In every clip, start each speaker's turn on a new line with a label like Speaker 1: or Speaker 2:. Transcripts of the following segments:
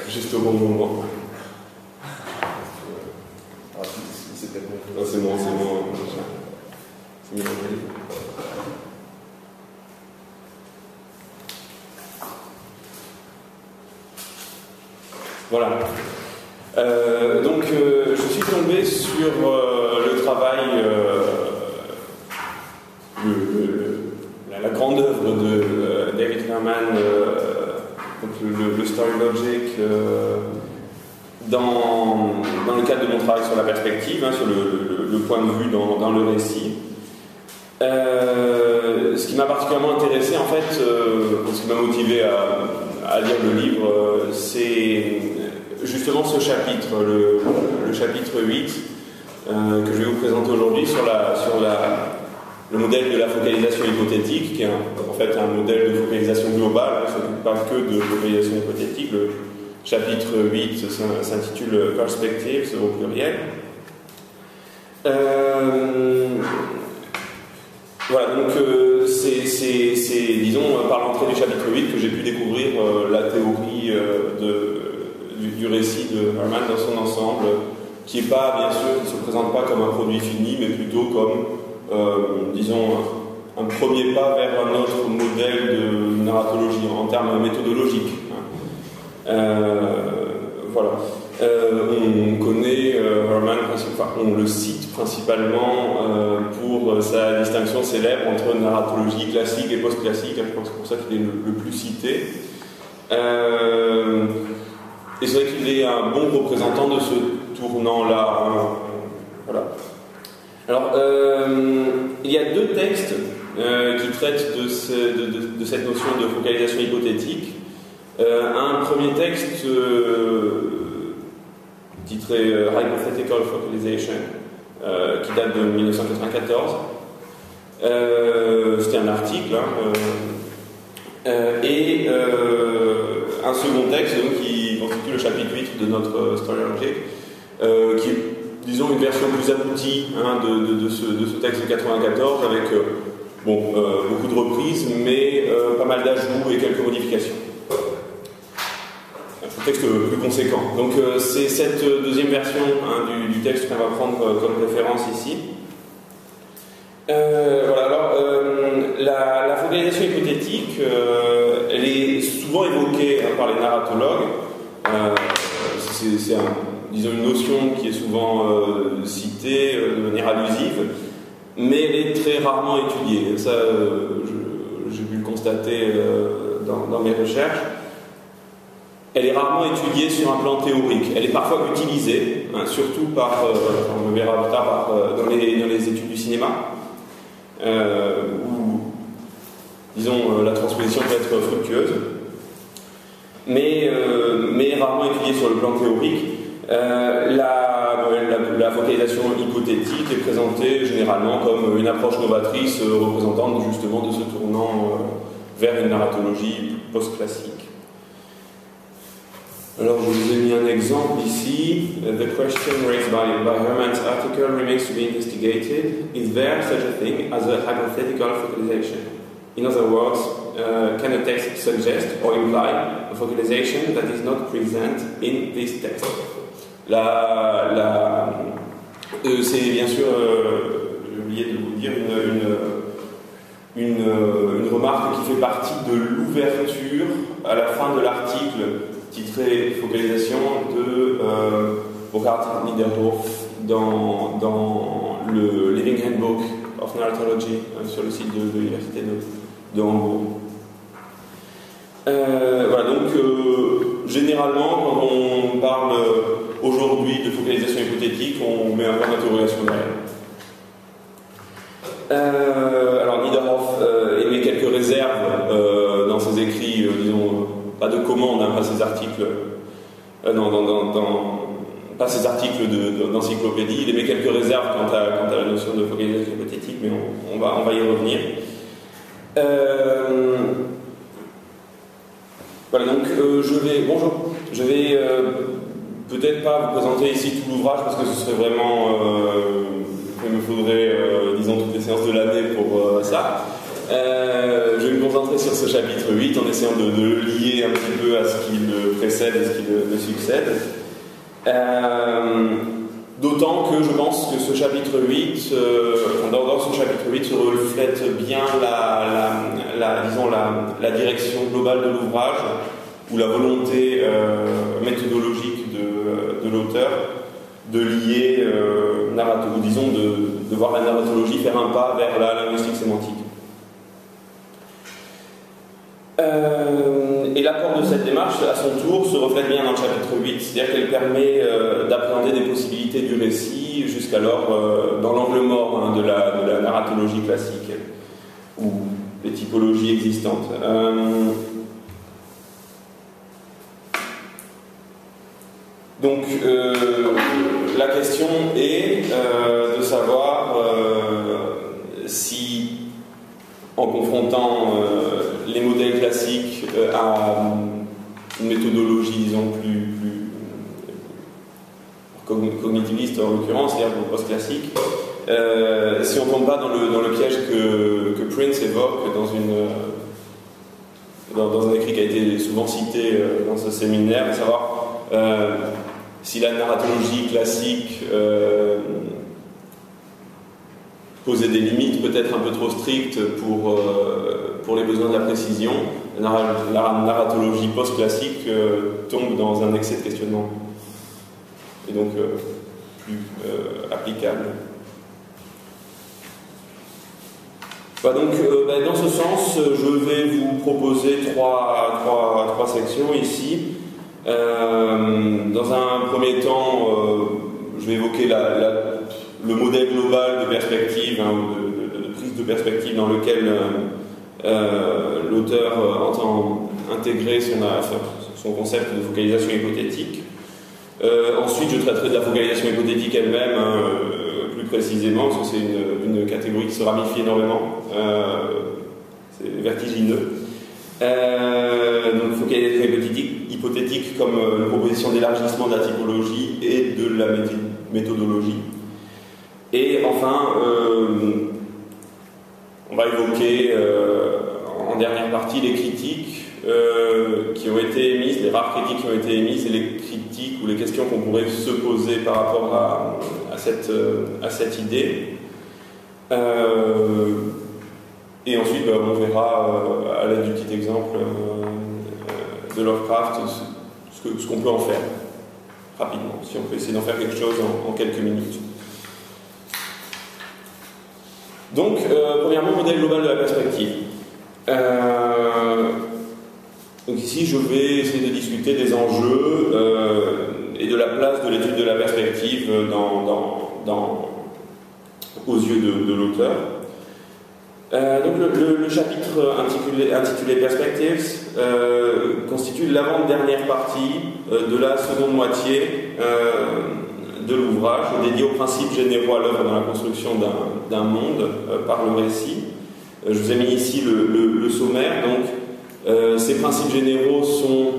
Speaker 1: juste au bon moment.
Speaker 2: C'est peut-être bon.
Speaker 1: Non, c'est bon, c'est bon. C'est mieux. Voilà. Donc, je suis tombé sur le travail, la grande œuvre de David Herman, donc le Story Logic, dans le cadre de mon travail sur la perspective, hein, sur le point de vue dans le récit. Ce qui m'a particulièrement intéressé, en fait, ce qui m'a motivé à lire le livre, c'est justement ce chapitre, le chapitre 8, que je vais vous présenter aujourd'hui sur le modèle de la focalisation hypothétique, qui est en fait un modèle de focalisation globale, ça ne s'occupe pas que de focalisation hypothétique. Le chapitre 8 s'intitule Perspectives au pluriel. Voilà, donc c'est, disons, par l'entrée du chapitre 8 que j'ai pu découvrir la théorie du récit de Herman dans son ensemble, qui n'est pas, bien sûr, qui ne se présente pas comme un produit fini, mais plutôt comme, disons, un premier pas vers un autre modèle de narratologie en termes méthodologiques. Voilà. On connaît Herman, enfin, on le cite principalement pour sa distinction célèbre entre narratologie classique et post-classique. Je pense que c'est pour ça qu'il est le plus cité. Et c'est vrai qu'il est un bon représentant de ce tournant-là. Voilà. Alors, il y a deux textes qui traitent de cette notion de focalisation hypothétique. Un premier texte titré Hypothetical Focalization, qui date de 1994. C'était un article, et un second texte donc, qui constitue le chapitre 8 de notre Story Logic, qui est, disons, une version plus aboutie de ce texte de 94, avec beaucoup de reprises, mais pas mal d'ajouts et quelques modifications. Un texte plus conséquent. Donc c'est cette deuxième version du texte qu'on va prendre comme référence ici. Voilà, alors la focalisation hypothétique, elle est souvent évoquée par les narratologues. C'est disons une notion qui est souvent citée de manière allusive, mais elle est très rarement étudiée. Ça, j'ai pu le constater dans mes recherches. Elle est rarement étudiée sur un plan théorique. Elle est parfois utilisée, surtout on le verra plus tard, dans les études du cinéma, où, disons, la transposition peut être fructueuse, mais rarement étudiée sur le plan théorique. La focalisation hypothétique est présentée généralement comme une approche novatrice représentant justement de ce tournant vers une narratologie post-classique. Alors, je vous ai mis un exemple ici. The question raised by Herman's article remains to be investigated. Is there such a thing as a hypothetical focalization? In other words, can a text suggest or imply a focalization that is not present in this text? C'est bien sûr, j'ai oublié de vous dire, une remarque qui fait partie de l'ouverture à la fin de l'article titré Focalisation de Burkhard Niederhoff dans le Living Handbook of Narratology sur le site de l'université de Hambourg. Voilà, donc généralement quand on parle aujourd'hui de focalisation hypothétique, on met un point d'interrogation derrière. Alors Niederhoff émet quelques réserves dans ses écrits, disons, pas de commande, pas ces articles, pas ces articles d'encyclopédie. Il émet quelques réserves quant à la notion de focalisation hypothétique, mais on va y revenir. Voilà, donc je vais peut-être pas vous présenter ici tout l'ouvrage parce que ce serait vraiment, il me faudrait, disons, toutes les séances de l'année pour ça. Je vais me concentrer sur ce chapitre 8 en essayant de le lier un petit peu à ce qui le précède et ce qui le succède. D'autant que je pense que ce chapitre 8, dans ce chapitre 8 se reflète bien la direction globale de l'ouvrage, ou la volonté méthodologique de l'auteur de lier de voir la narratologie faire un pas vers la linguistique sémantique. Et l'apport de cette démarche, à son tour, se reflète bien dans le chapitre 8, c'est-à-dire qu'elle permet d'appréhender des possibilités du récit jusqu'alors dans l'angle mort de la narratologie classique ou des typologies existantes. Donc la question est de savoir si, en confrontant les modèles classiques à une méthodologie, disons, plus cognitiviste en l'occurrence, c'est-à-dire post-classique, si on ne tombe pas dans le piège que Prince évoque dans un écrit qui a été souvent cité dans ce séminaire, de savoir si la narratologie classique posait des limites peut-être un peu trop strictes pour les besoins de la précision, la narratologie post-classique tombe dans un excès de questionnement et donc plus applicable. Donc, dans ce sens, je vais vous proposer trois sections ici. Dans un premier temps, je vais évoquer le modèle global de perspective, de prise de perspective dans lequel l'auteur entend intégrer son concept de focalisation hypothétique. Ensuite, je traiterai de la focalisation hypothétique elle-même, plus précisément, parce que c'est une catégorie qui se ramifie énormément. C'est vertigineux. Donc, focalisation hypothétique comme une proposition d'élargissement de la typologie et de la méthodologie. Et enfin, on va évoquer en dernière partie les critiques qui ont été émises, les rares critiques qui ont été émises et les critiques ou les questions qu'on pourrait se poser par rapport à cette idée. Et ensuite, on verra à l'aide du petit exemple de Lovecraft ce qu'on peut en faire rapidement, si on peut essayer d'en faire quelque chose en quelques minutes. Donc, premièrement, modèle global de la perspective. Donc ici, je vais essayer de discuter des enjeux et de la place de l'étude de la perspective aux yeux de l'auteur. Donc le chapitre intitulé Perspectives constitue l'avant-dernière partie de la seconde moitié de l'ouvrage, dédié aux principes généraux à l'œuvre dans la construction d'un monde par le récit. Je vous ai mis ici le sommaire. Donc, ces principes généraux sont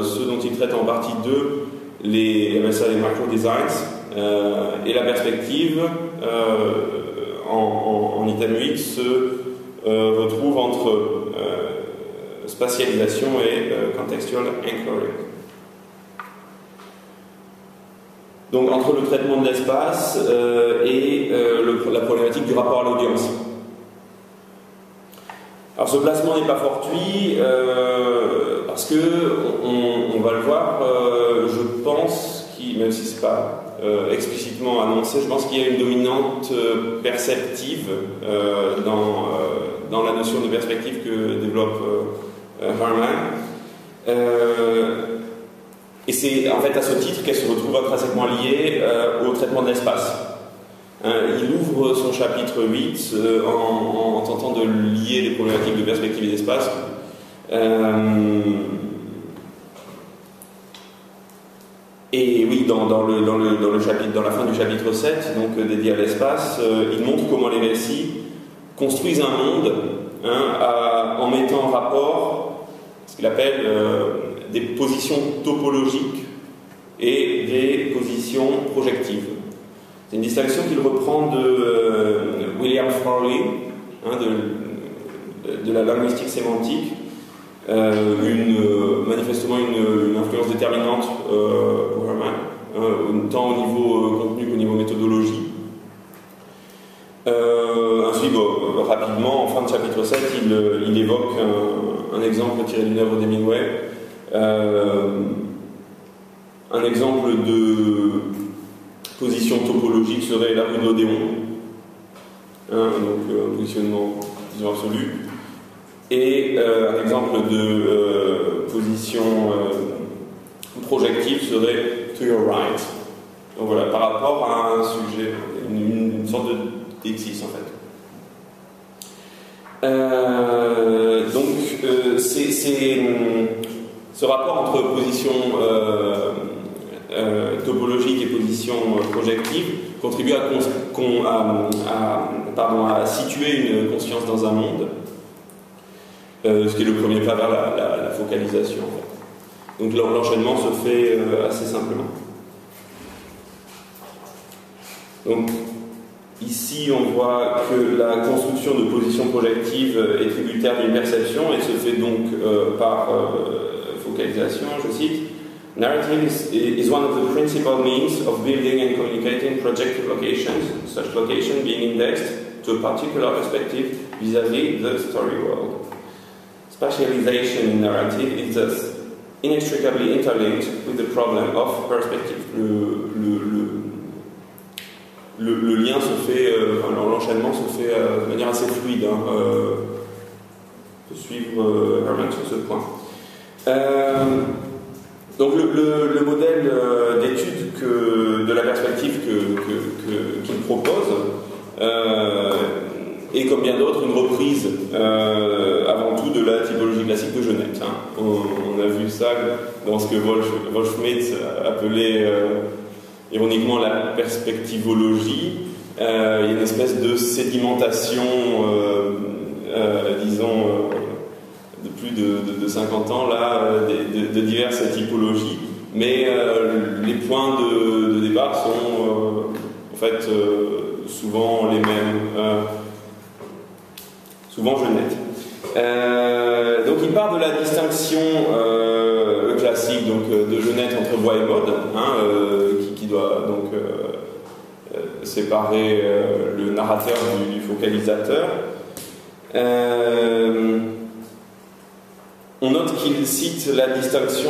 Speaker 1: ceux dont il traite en partie 2, les macro-designs, et la perspective en italien se retrouve entre spatialisation et contextual anchoring. Donc entre le traitement de l'espace et la problématique du rapport à l'audience. Alors ce placement n'est pas fortuit parce que on va le voir, je pense, même si c'est pas explicitement annoncé, je pense qu'il y a une dominante perceptive dans la notion de perspective que développe Harman. Et c'est en fait à ce titre qu'elle se retrouve intrinsèquement liée au traitement de l'espace. Il ouvre son chapitre 8 en tentant de lier les problématiques de perspective et d'espace. Et oui, dans la fin du chapitre 7, donc dédié à l'espace, il montre comment les récits construisent un monde en mettant en rapport ce qu'il appelle des positions topologiques et des positions projectives. C'est une distinction qu'il reprend de William Frawley, de la linguistique sémantique, manifestement une influence déterminante pour Herman, tant au niveau contenu qu'au niveau méthodologie. Ainsi, rapidement, en fin de chapitre 7, il évoque un exemple tiré d'une œuvre d'Hemingway, un exemple de position topologique serait la rue de l'Odéon, donc un positionnement disons absolu, et un exemple de position projective serait to your right. Donc voilà, par rapport à un sujet, une sorte de d'exis en fait. Donc ce rapport entre position topologique et position projective contribue à situer une conscience dans un monde, ce qui est le premier pas vers la focalisation. En fait. Donc l'enchaînement se fait assez simplement. Donc ici on voit que la construction de position projective est tributaire d'une perception et se fait donc par focalisation, je cite. Narrative is one of the principal means of building and communicating projective locations, such location being indexed to a particular perspective vis-à-vis the story world. Spatialization in narrative is thus inextricably interlinked with the problem of perspective. Le lien se fait, l'enchaînement se fait de manière assez fluide. On peut suivre Herman sur ce point. Donc le modèle d'étude de la perspective qu'il propose est, comme bien d'autres, une reprise avant tout de la typologie classique de Genette. On a vu ça dans ce que Wolf Schmidt appelait ironiquement la perspectivologie. Il y a une espèce de sédimentation, disons, de plus de 50 ans là, de diverses typologies, mais les points de départ sont en fait souvent les mêmes, souvent Genette. Donc il part de la distinction classique donc, de Genette entre voix et mode, qui doit donc séparer le narrateur du focalisateur. On note qu'il cite la distinction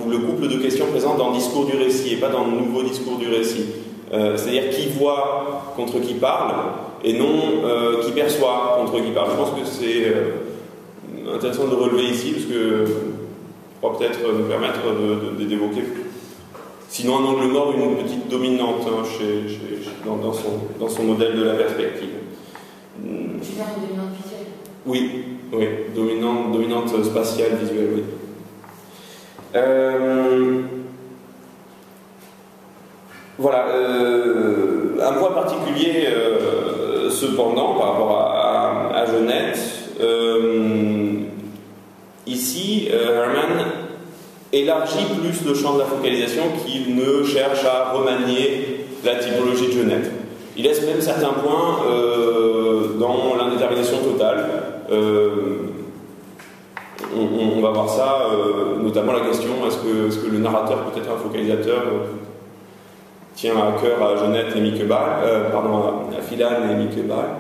Speaker 1: ou le couple de questions présentes dans le discours du récit et pas dans le nouveau discours du récit. C'est-à-dire qui voit contre qui parle et non qui perçoit contre qui parle. Je pense que c'est intéressant de le relever ici parce que je crois peut-être nous permettre d'évoquer sinon un angle mort, une petite dominante dans son modèle de la perspective.
Speaker 3: C'est ça, une dominante visuelle.
Speaker 1: Oui, dominante spatiale, visuelle, oui. Voilà, un point particulier cependant par rapport à Genette, ici Herman élargit plus le champ de la focalisation qu'il ne cherche à remanier la typologie de Genette. Il laisse même certains points dans l'indétermination totale. On va voir ça, notamment la question est-ce que le narrateur peut être un focalisateur tient à cœur à Genette et Micquebal, à Philan et Micquebal.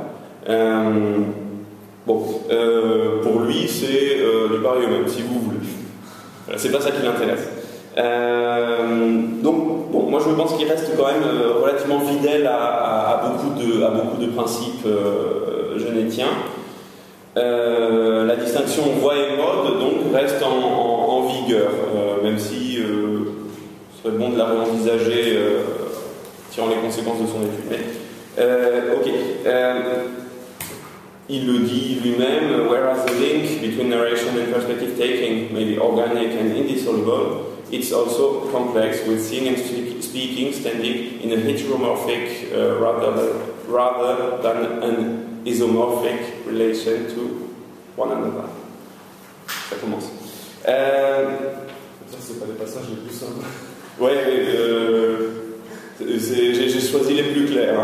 Speaker 1: Pour lui, c'est du pareil au même, si vous voulez. Voilà, c'est pas ça qui l'intéresse. Donc, moi je pense qu'il reste quand même relativement fidèle à beaucoup de principes genétiens. La distinction voix et mode donc reste en vigueur, même si ce serait bon de la réenvisager tirant les conséquences de son étude. Mais, il le dit lui-même, whereas the link between narration and perspective taking may be organic and indissoluble, it's also complex, with seeing and speaking standing in a heteromorphic rather than an isomorphic relation to one another. Ça commence.
Speaker 2: Ça, c'est pas les passages les plus simples.
Speaker 1: Ouais, j'ai choisi les plus clairs.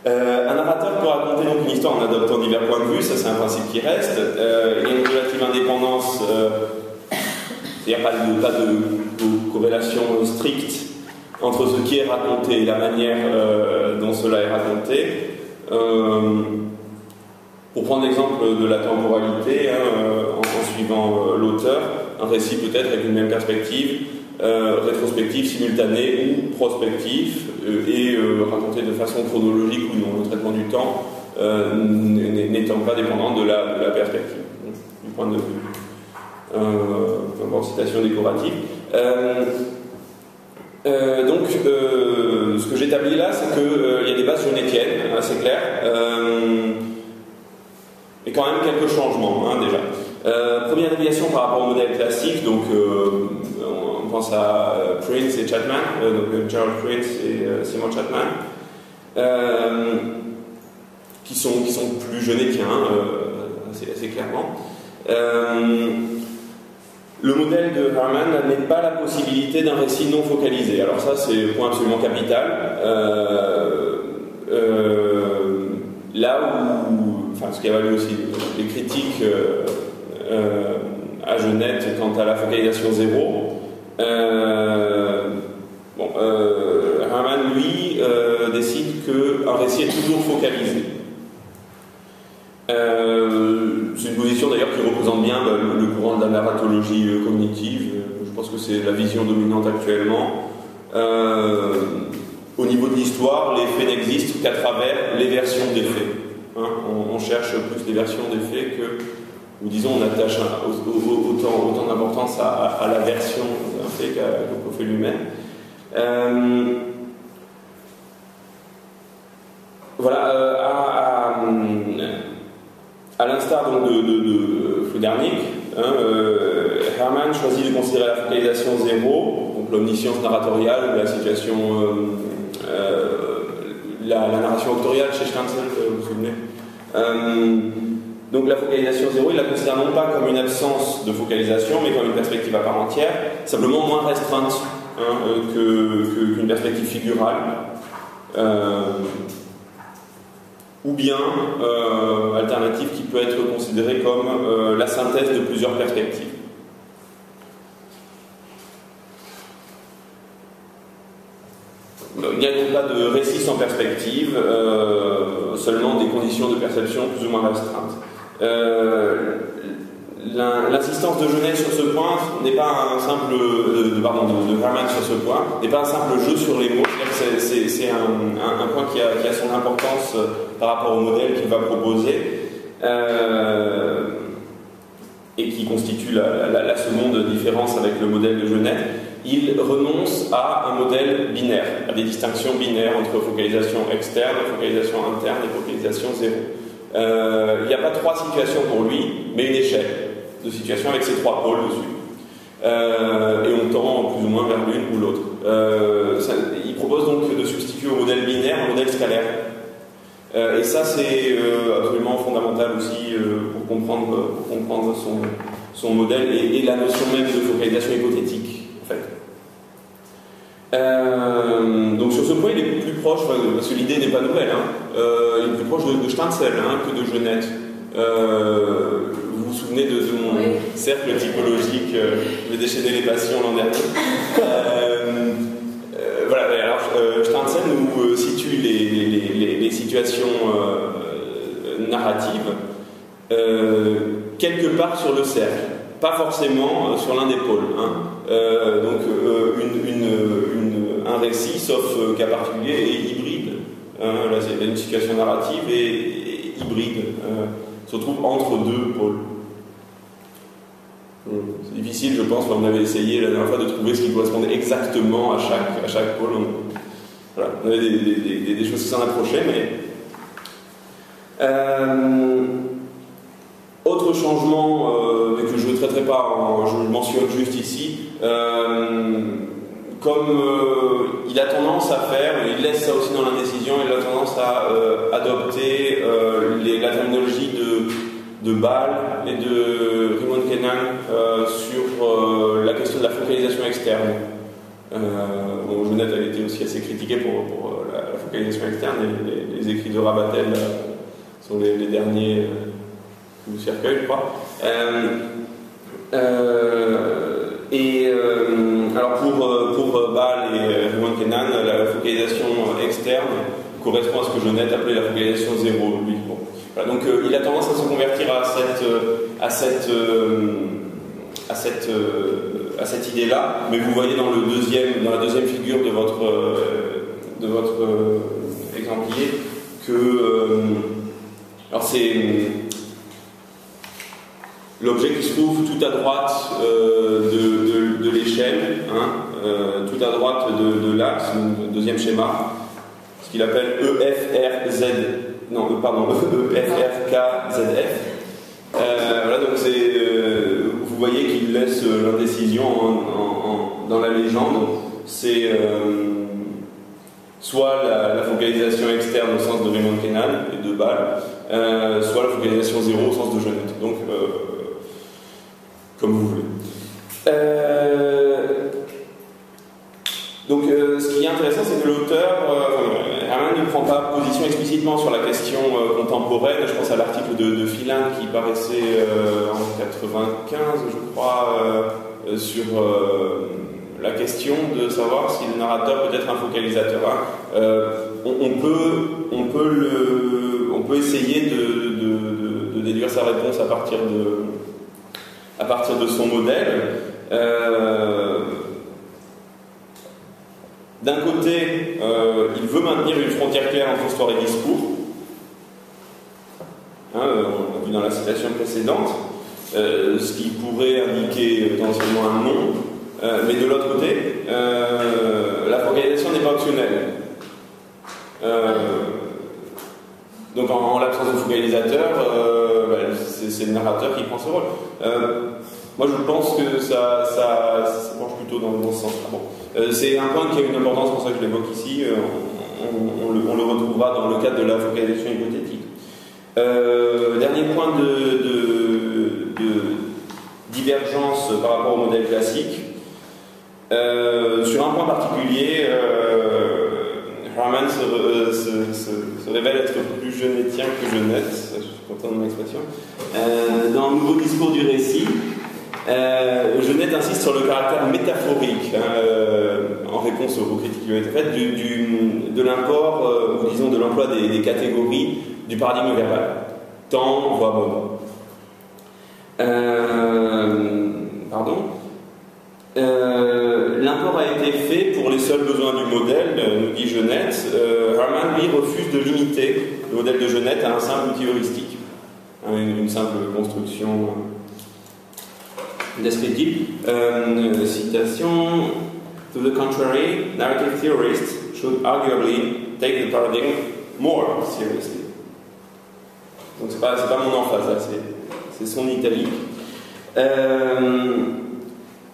Speaker 1: Un narrateur peut raconter donc une histoire en adoptant divers points de vue, ça c'est un principe qui reste. Il y a une relative indépendance, c'est-à-dire pas de corrélation stricte entre ce qui est raconté et la manière dont cela est raconté. Pour prendre l'exemple de la temporalité, en suivant l'auteur, un récit peut être avec une même perspective, rétrospective, simultanée ou prospective, et raconté de façon chronologique ou non, le traitement du temps n'étant pas dépendant de la perspective, du point de vue. Encore citation décorative. Donc, ce que j'établis là, c'est qu'il y a des bases jonetiennes, assez claires, et quand même quelques changements, déjà. Première déviation par rapport au modèle classique, donc on pense à Prince et Chapman, donc Gerald Prince et Simon Chapman, qui sont plus jonetiens, assez clairement. Le modèle de Harman n'admet pas la possibilité d'un récit non focalisé. Alors ça, c'est un point absolument capital. Là où, enfin, ce qui a valu aussi les critiques à Genette quant à la focalisation zéro, Harman, lui, décide qu'un récit est toujours focalisé. C'est une position d'ailleurs qui représente bien le courant de la narratologie cognitive. Je pense que c'est la vision dominante actuellement. Au niveau de l'histoire, les faits n'existent qu'à travers les versions des faits. On cherche plus les versions des faits que, ou disons, on attache autant d'importance à la version d'un fait qu'au fait lui-même. Voilà, à l'instar donc de Fludernik, Harman choisit de considérer la focalisation zéro, donc l'omniscience narratoriale ou la situation, la narration auctoriale chez Steinzel, vous vous souvenez. Donc la focalisation zéro, il la considère non pas comme une absence de focalisation, mais comme une perspective à part entière, simplement moins restreinte qu'une perspective figurale. Ou bien alternative qui peut être considérée comme la synthèse de plusieurs perspectives. Il n'y a donc pas de récit sans perspective, seulement des conditions de perception plus ou moins restreintes. L'insistance de Genette sur ce point n'est pas un simple de Harman sur ce point n'est pas un simple jeu sur les mots. C'est un point qui a son importance par rapport au modèle qu'il va proposer et qui constitue la seconde différence avec le modèle de Genette. Il renonce à un modèle binaire, à des distinctions binaires entre focalisation externe, focalisation interne et focalisation zéro. Il n'y a pas trois situations pour lui, mais une échelle de situations avec ces trois pôles dessus. Et on tend plus ou moins vers l'une ou l'autre. Il propose donc de substituer au modèle binaire un modèle scalaire. Et ça, c'est absolument fondamental aussi pour comprendre son modèle et la notion même de focalisation hypothétique, en fait. Donc sur ce point, il est plus proche, parce que l'idée n'est pas nouvelle, il est plus proche de Steinzel que de Genette. Vous vous souvenez de mon cercle typologique, je vais déchaîner les passions l'an dernier. Voilà, alors Steinzel nous situe les situations narratives quelque part sur le cercle, pas forcément sur l'un des pôles. Donc un récit, sauf cas particulier, est hybride. Là, c'est une situation narrative et hybride. Se trouve entre deux pôles. C'est difficile, je pense, quand on avait essayé la dernière fois de trouver ce qui correspondait exactement à chaque pôle. Voilà, on avait des choses qui s'en approchaient, mais... autre changement que je ne traiterai pas, je le mentionne juste ici, comme il a tendance à faire, il laisse ça aussi dans l'indécision, il a tendance à adopter la terminologie de Bâle et de Raymond Kennan sur la question de la focalisation externe. Genette a été aussi assez critiqué pour la focalisation externe, les écrits de Rabatel sont les derniers du cercueil, je crois. Alors pour Baal et Rimon Kenan, la focalisation externe correspond à ce que Genette appelait la focalisation zéro, lui. Bon. Voilà, donc il a tendance à se convertir à cette idée-là, mais vous voyez dans la deuxième figure de votre exemplier que alors c'est l'objet qui se trouve tout à droite de l'échelle, tout à droite de l'axe, le deuxième schéma, ce qu'il appelle EFRKZF. Voilà, donc vous voyez qu'il laisse l'indécision dans la légende. C'est soit la focalisation externe au sens de Rimon Kenan et de Baal, soit la focalisation zéro au sens de Genette. Donc, comme vous voulez. Ce qui est intéressant, c'est que l'auteur, Herman ne prend pas position explicitement sur la question contemporaine. Je pense à l'article de Philan qui paraissait en 95, je crois, sur la question de savoir si le narrateur peut être un focalisateur. On peut essayer de déduire sa réponse à partir de son modèle. D'un côté, il veut maintenir une frontière claire entre histoire et discours. On l'a vu dans la citation précédente, ce qui pourrait indiquer potentiellement un non. Mais de l'autre côté, la focalisation n'est pas optionnelle. Donc en l'absence de focalisateur, c'est le narrateur qui prend ce rôle. Moi je pense que ça penche plutôt dans ce sens-là. Bon. C'est un point qui a une importance, pour ça que je l'évoque ici. On le retrouvera dans le cadre de la focalisation hypothétique. Dernier point de divergence par rapport au modèle classique. Sur un point particulier, Herman se révèle être plus genettien que Genette, je suis content de mon expression. Dans le nouveau discours du récit, Genette insiste sur le caractère métaphorique, en réponse aux critiques qui lui ont été faites, de l'import, ou disons de l'emploi des catégories du paradigme verbal. Temps, voix, mode. L'import a été fait pour les seuls besoins du modèle, nous dit Genette. Herman, lui, refuse de limiter le modèle de Genette à un simple outil heuristique, une simple construction descriptive. Citation: To the contrary, narrative theorists should arguably take the paradigm more seriously. Donc c'est pas mon emphase là, c'est son italique.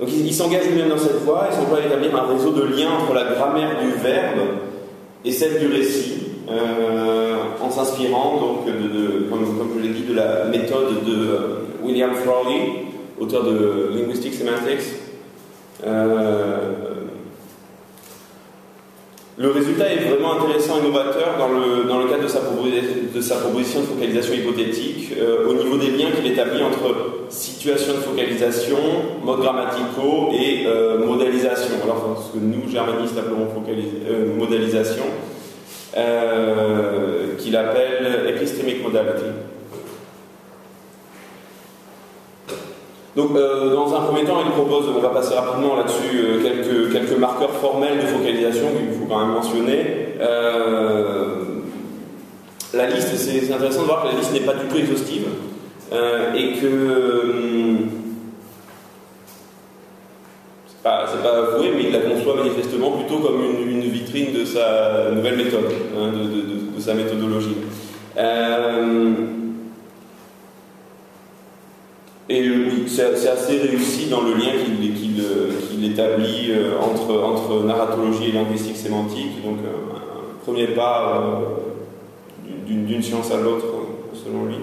Speaker 1: Donc il s'engage lui-même dans cette voie, il s'emploie à établir un réseau de liens entre la grammaire du verbe et celle du récit, en s'inspirant donc comme je l'ai dit, de la méthode de William Frawley, auteur de Linguistic Semantics. Le résultat est vraiment intéressant et novateur dans le cadre de sa proposition de focalisation hypothétique, au niveau des liens qu'il établit entre situation de focalisation, modes grammaticaux et modélisation. Alors, ce que nous, germanistes, appelons modélisation, qu'il appelle epistemic modality. Donc, dans un premier temps, il propose, on va passer rapidement là-dessus, quelques marqueurs formels de focalisation qu'il faut quand même mentionner. La liste, c'est intéressant de voir que la liste n'est pas du tout exhaustive et que c'est pas avoué, mais il la conçoit manifestement plutôt comme une vitrine de sa nouvelle méthode, de sa méthodologie. Et oui, c'est assez réussi dans le lien qu'il établit entre narratologie et linguistique sémantique. Donc, un premier pas d'une science à l'autre, selon lui.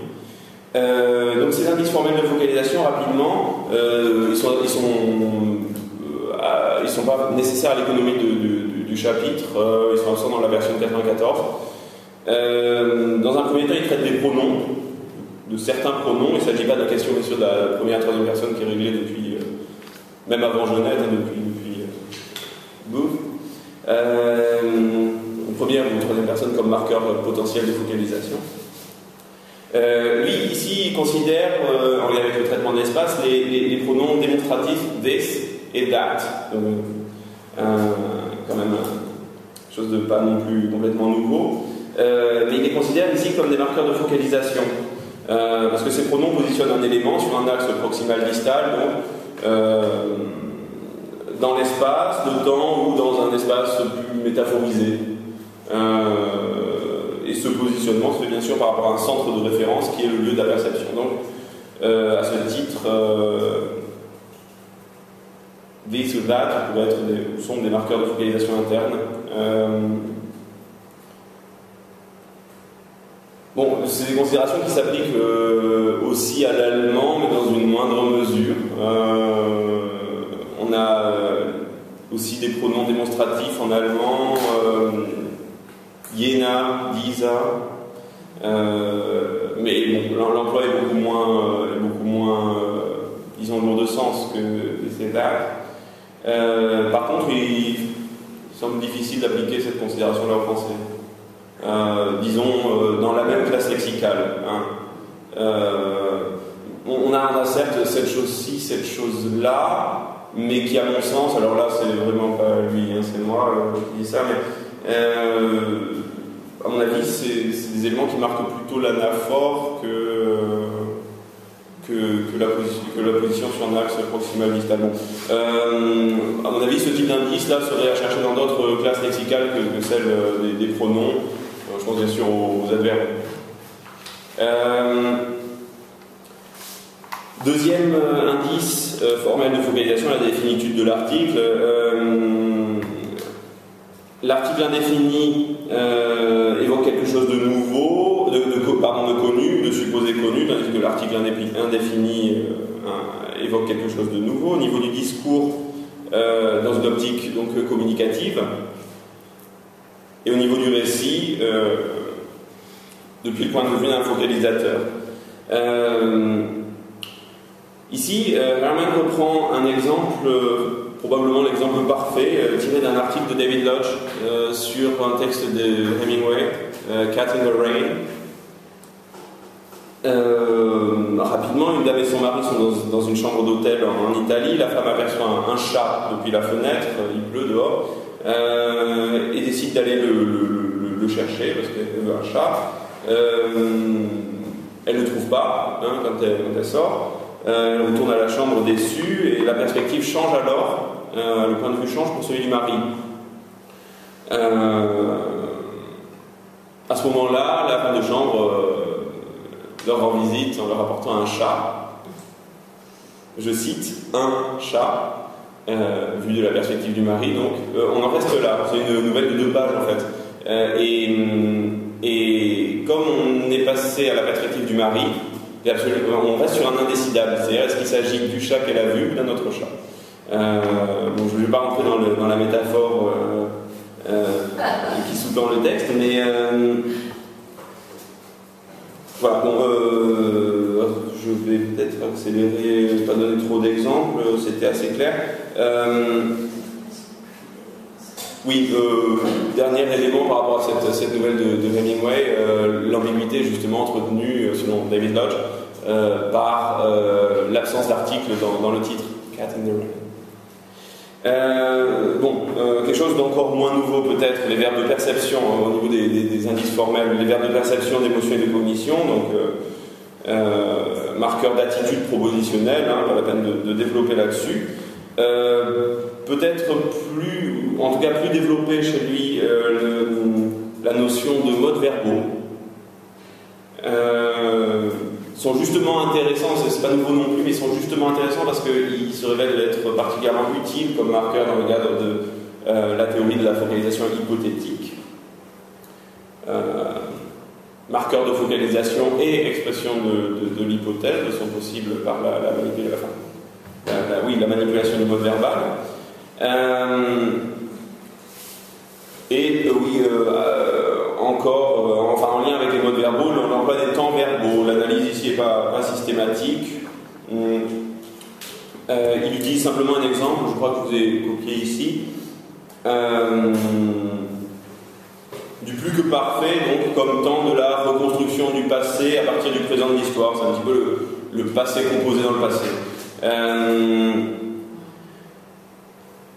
Speaker 1: Donc, ces indices formels de focalisation, rapidement, ils sont pas nécessaires à l'économie du chapitre. Ils sont absents dans la version 94. Dans un premier temps, il traite des pronoms, de certains pronoms. Il ne s'agit pas de la question bien sûr de la première et troisième personne qui est réglée depuis, même avant Genève, depuis Booth. Première ou troisième personne comme marqueur potentiel de focalisation. Lui, ici, il considère, en lien avec le traitement de l'espace, les pronoms démonstratifs this et that. Quand même, chose de pas non plus complètement nouveau. Mais il les considère ici comme des marqueurs de focalisation. Parce que ces pronoms positionnent un élément sur un axe proximal distal, donc dans l'espace, de temps ou dans un espace plus métaphorisé. Et ce positionnement se fait bien sûr par rapport à un centre de référence qui est le lieu de la perception. Donc, à ce titre, this ou that sont des marqueurs de focalisation interne. Bon, c'est des considérations qui s'appliquent aussi à l'allemand, mais dans une moindre mesure. On a aussi des pronoms démonstratifs en allemand. Jena, dieser, mais bon, l'emploi est beaucoup moins disons, lourd de sens que ces dates. Par contre, il semble difficile d'appliquer cette considération-là au français. Disons, dans la même classe lexicale. Hein. On a certes cette chose-ci, cette chose-là, mais qui, à mon sens, alors là, c'est vraiment pas lui, hein, c'est moi qui dis ça, mais à mon avis, c'est des éléments qui marquent plutôt l'anaphore que la position sur un axe proximal distal. À mon avis, ce type d'indice là serait à chercher dans d'autres classes lexicales que celle des pronoms. Je pense bien sûr aux adverbes. Deuxième indice formel de focalisation, la définitude de l'article. L'article indéfini évoque quelque chose de nouveau, de connu, de supposé connu, tandis que l'article indéfini évoque quelque chose de nouveau. Au niveau du discours, dans une optique donc communicative, et au niveau du récit, depuis le point de vue d'un focalisateur. Ici, Herman reprend un exemple, probablement l'exemple parfait, tiré d'un article de David Lodge sur un texte de Hemingway, Cat in the Rain. Rapidement, une dame et son mari sont dans une chambre d'hôtel en Italie. La femme aperçoit un chat depuis la fenêtre, il pleut dehors, et décide d'aller le chercher parce qu'elle veut un chat. Elle ne le trouve pas hein, quand elle sort. Elle retourne à la chambre déçue et la perspective change alors. Le point de vue change pour celui du mari. À ce moment-là, la femme de chambre leur rend visite en leur apportant un chat. Je cite, un chat, vu de la perspective du mari. Donc, on en reste là. C'est une nouvelle de 2 pages en fait. Et comme on est passé à la perspective du mari, on reste sur un indécidable. C'est-à-dire, est-ce qu'il s'agit du chat qu'elle a vu ou d'un autre chat? Bon, je ne vais pas rentrer dans la métaphore qui sous-tend le texte, mais voilà, bon, je vais peut-être accélérer, pas donner trop d'exemples, c'était assez clair. Oui, dernier élément par rapport à cette nouvelle de Hemingway, l'ambiguïté justement entretenue, selon David Lodge, par l'absence d'article dans le titre, Cat in the Rain. Quelque chose d'encore moins nouveau peut-être, les verbes de perception au niveau des indices formels, les verbes de perception, d'émotion et de cognition, donc marqueurs d'attitude propositionnelle, hein, pas la peine de développer là-dessus. Peut-être plus, en tout cas plus développé chez lui, la notion de modes verbaux. Sont justement intéressants, c'est pas nouveau non plus, mais ils sont justement intéressants parce qu'ils se révèlent être particulièrement utiles comme marqueurs dans le cadre de la théorie de la focalisation hypothétique. Marqueurs de focalisation et expression de l'hypothèse sont possibles par la manipulation. La manipulation du mode verbal. Encore enfin en lien avec les modes verbaux, l'emploi des temps verbaux. L'analyse ici n'est pas systématique. Il utilise simplement un exemple, je crois que je vous ai copié ici. Du plus que parfait, donc comme temps de la reconstruction du passé à partir du présent de l'histoire. C'est un petit peu le passé composé dans le passé.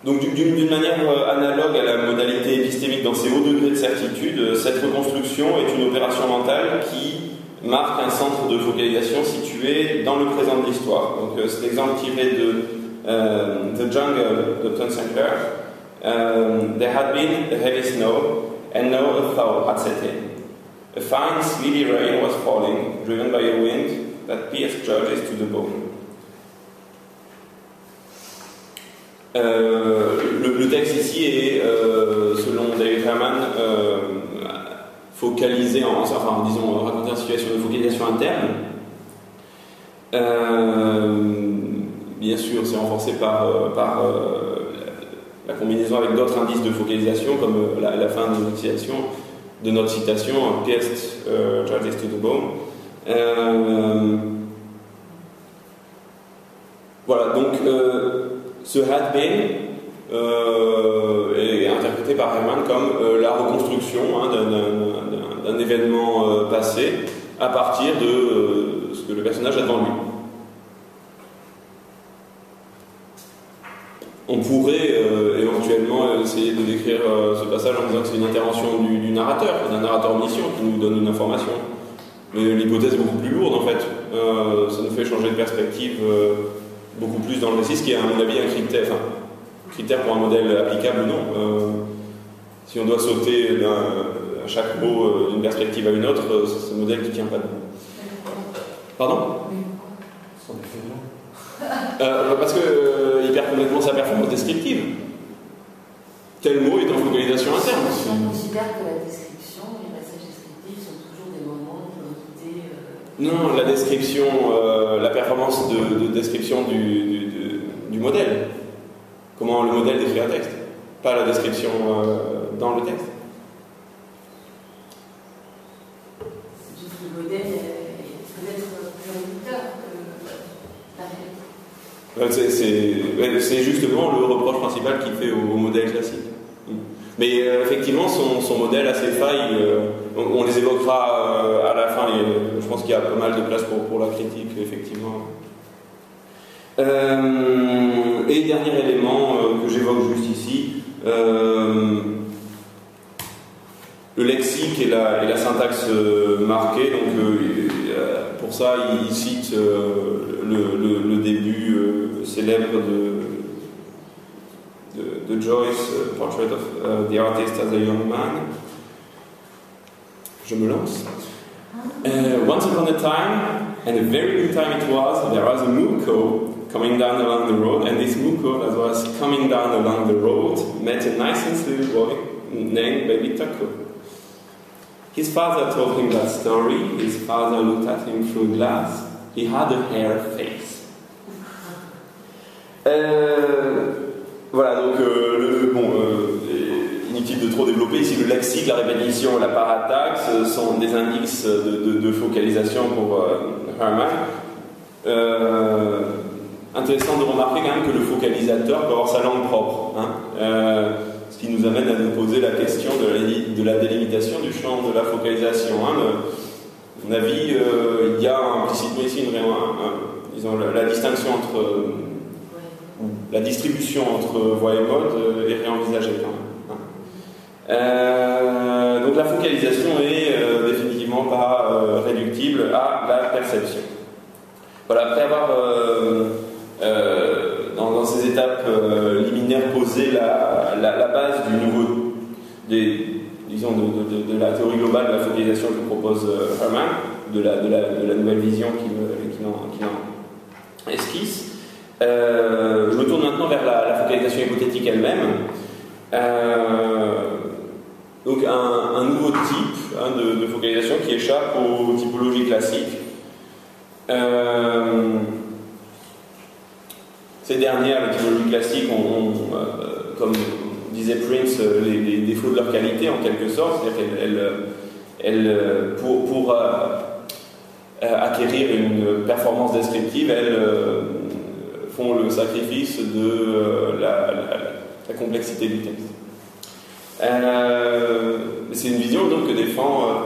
Speaker 1: Donc d'une manière analogue à la modalité épistémique dans ses hauts degrés de certitude, cette reconstruction est une opération mentale qui marque un centre de focalisation situé dans le présent de l'histoire. Donc c'est l'exemple tiré de The Jungle de Tom Sinclair. There had been a heavy snow and now a thaw had set in. A fine sleety rain was falling, driven by a wind that pierced Georges to the bone. Le texte ici est, selon David Herman, focalisé raconter une situation de focalisation interne. Bien sûr, c'est renforcé par la combinaison avec d'autres indices de focalisation, comme la fin de notre citation, pierced Georges to the bone. Voilà, donc ce had been est interprété par Herman comme la reconstruction d'un événement passé à partir de ce que le personnage a devant lui. On pourrait éventuellement essayer de décrire ce passage en disant que c'est une intervention du narrateur, d'un narrateur omniscient qui nous donne une information. Mais l'hypothèse est beaucoup plus lourde en fait. Ça nous fait changer de perspective beaucoup plus dans le récit, ce qui est à mon avis un critère pour un modèle applicable ou non. Si on doit sauter à chaque mot d'une perspective à une autre, c'est un modèle qui ne tient pas debout. Pardon ? Parce qu'il perd complètement sa performance descriptive. Tel mot est en focalisation interne.
Speaker 3: On considère que la description et les passages descriptifs sont toujours des moments d'identité.
Speaker 1: Non, la description, la performance de description du modèle. Comment le modèle décrit un texte, pas la description dans le texte.
Speaker 3: Juste le modèle est peut-être plus réducteur que la réalité.
Speaker 1: C'est justement le reproche principal qu'il fait au modèle classique. Mais effectivement, son modèle a ses failles. On les évoquera à la fin. Je pense qu'il y a pas mal de place pour la critique, effectivement. Et dernier élément que j'évoque juste ici, le lexique et la syntaxe marquée. Donc, pour ça, il cite le début célèbre de Joyce, Portrait of the Artist as a Young Man. Je me lance. Once upon a time, and a very good time it was, there was a muko coming down along the road, and this muko that was coming down along the road met a nice little boy named Baby Taco. His father told him that story. His father looked at him through glass. He had a hair face. Voilà, donc inutile de trop développer ici le lexique, la répétition et la parataxe sont des indices de focalisation pour Herman. Intéressant de remarquer quand même que le focalisateur peut avoir sa langue propre, ce qui nous amène à nous poser la question de la délimitation du champ de la focalisation. À mon avis, il y a implicitement ici disons, la distinction entre la distribution entre voix et mode est réenvisagée quand même. Donc la focalisation est définitivement pas réductible à la perception. Voilà, après avoir dans ces étapes liminaires posé la base du nouveau, de la théorie globale de la focalisation que propose Herman, de la nouvelle vision qu'il en esquisse. Je me tourne maintenant vers la focalisation hypothétique elle-même. Donc un nouveau type de focalisation qui échappe aux typologies classiques. Ces dernières, les typologies classiques, ont comme disait Prince, les défauts de leur qualité en quelque sorte, c'est-à-dire pour acquérir une performance descriptive, elles font le sacrifice de la complexité du texte. C'est une vision donc que défend.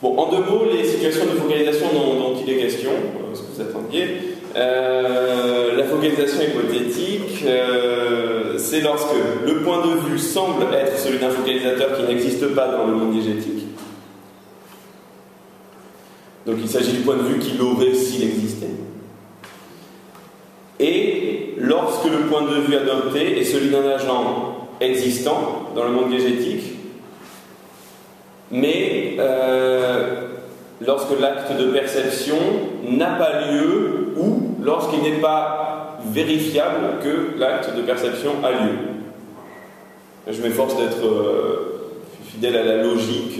Speaker 1: Bon, en 2 mots, les situations de focalisation dont il est question, ce que vous attendiez. La focalisation hypothétique, c'est lorsque le point de vue semble être celui d'un focalisateur qui n'existe pas dans le monde diégétique. Donc il s'agit du point de vue qu'il aurait s'il existait. Et lorsque le point de vue adopté est celui d'un agent existant dans le monde diégétique, mais lorsque l'acte de perception n'a pas lieu ou lorsqu'il n'est pas vérifiable que l'acte de perception a lieu. Je m'efforce d'être fidèle à la logique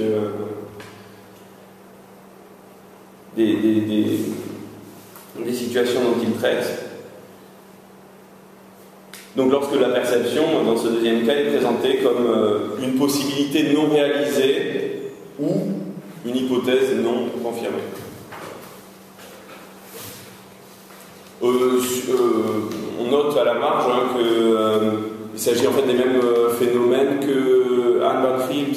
Speaker 1: des situations dont il traite. Donc lorsque la perception, dans ce deuxième cas, est présentée comme une possibilité non réalisée ou une hypothèse non confirmée. On note à la marge qu'il s'agit en fait des mêmes phénomènes que Anne Banfield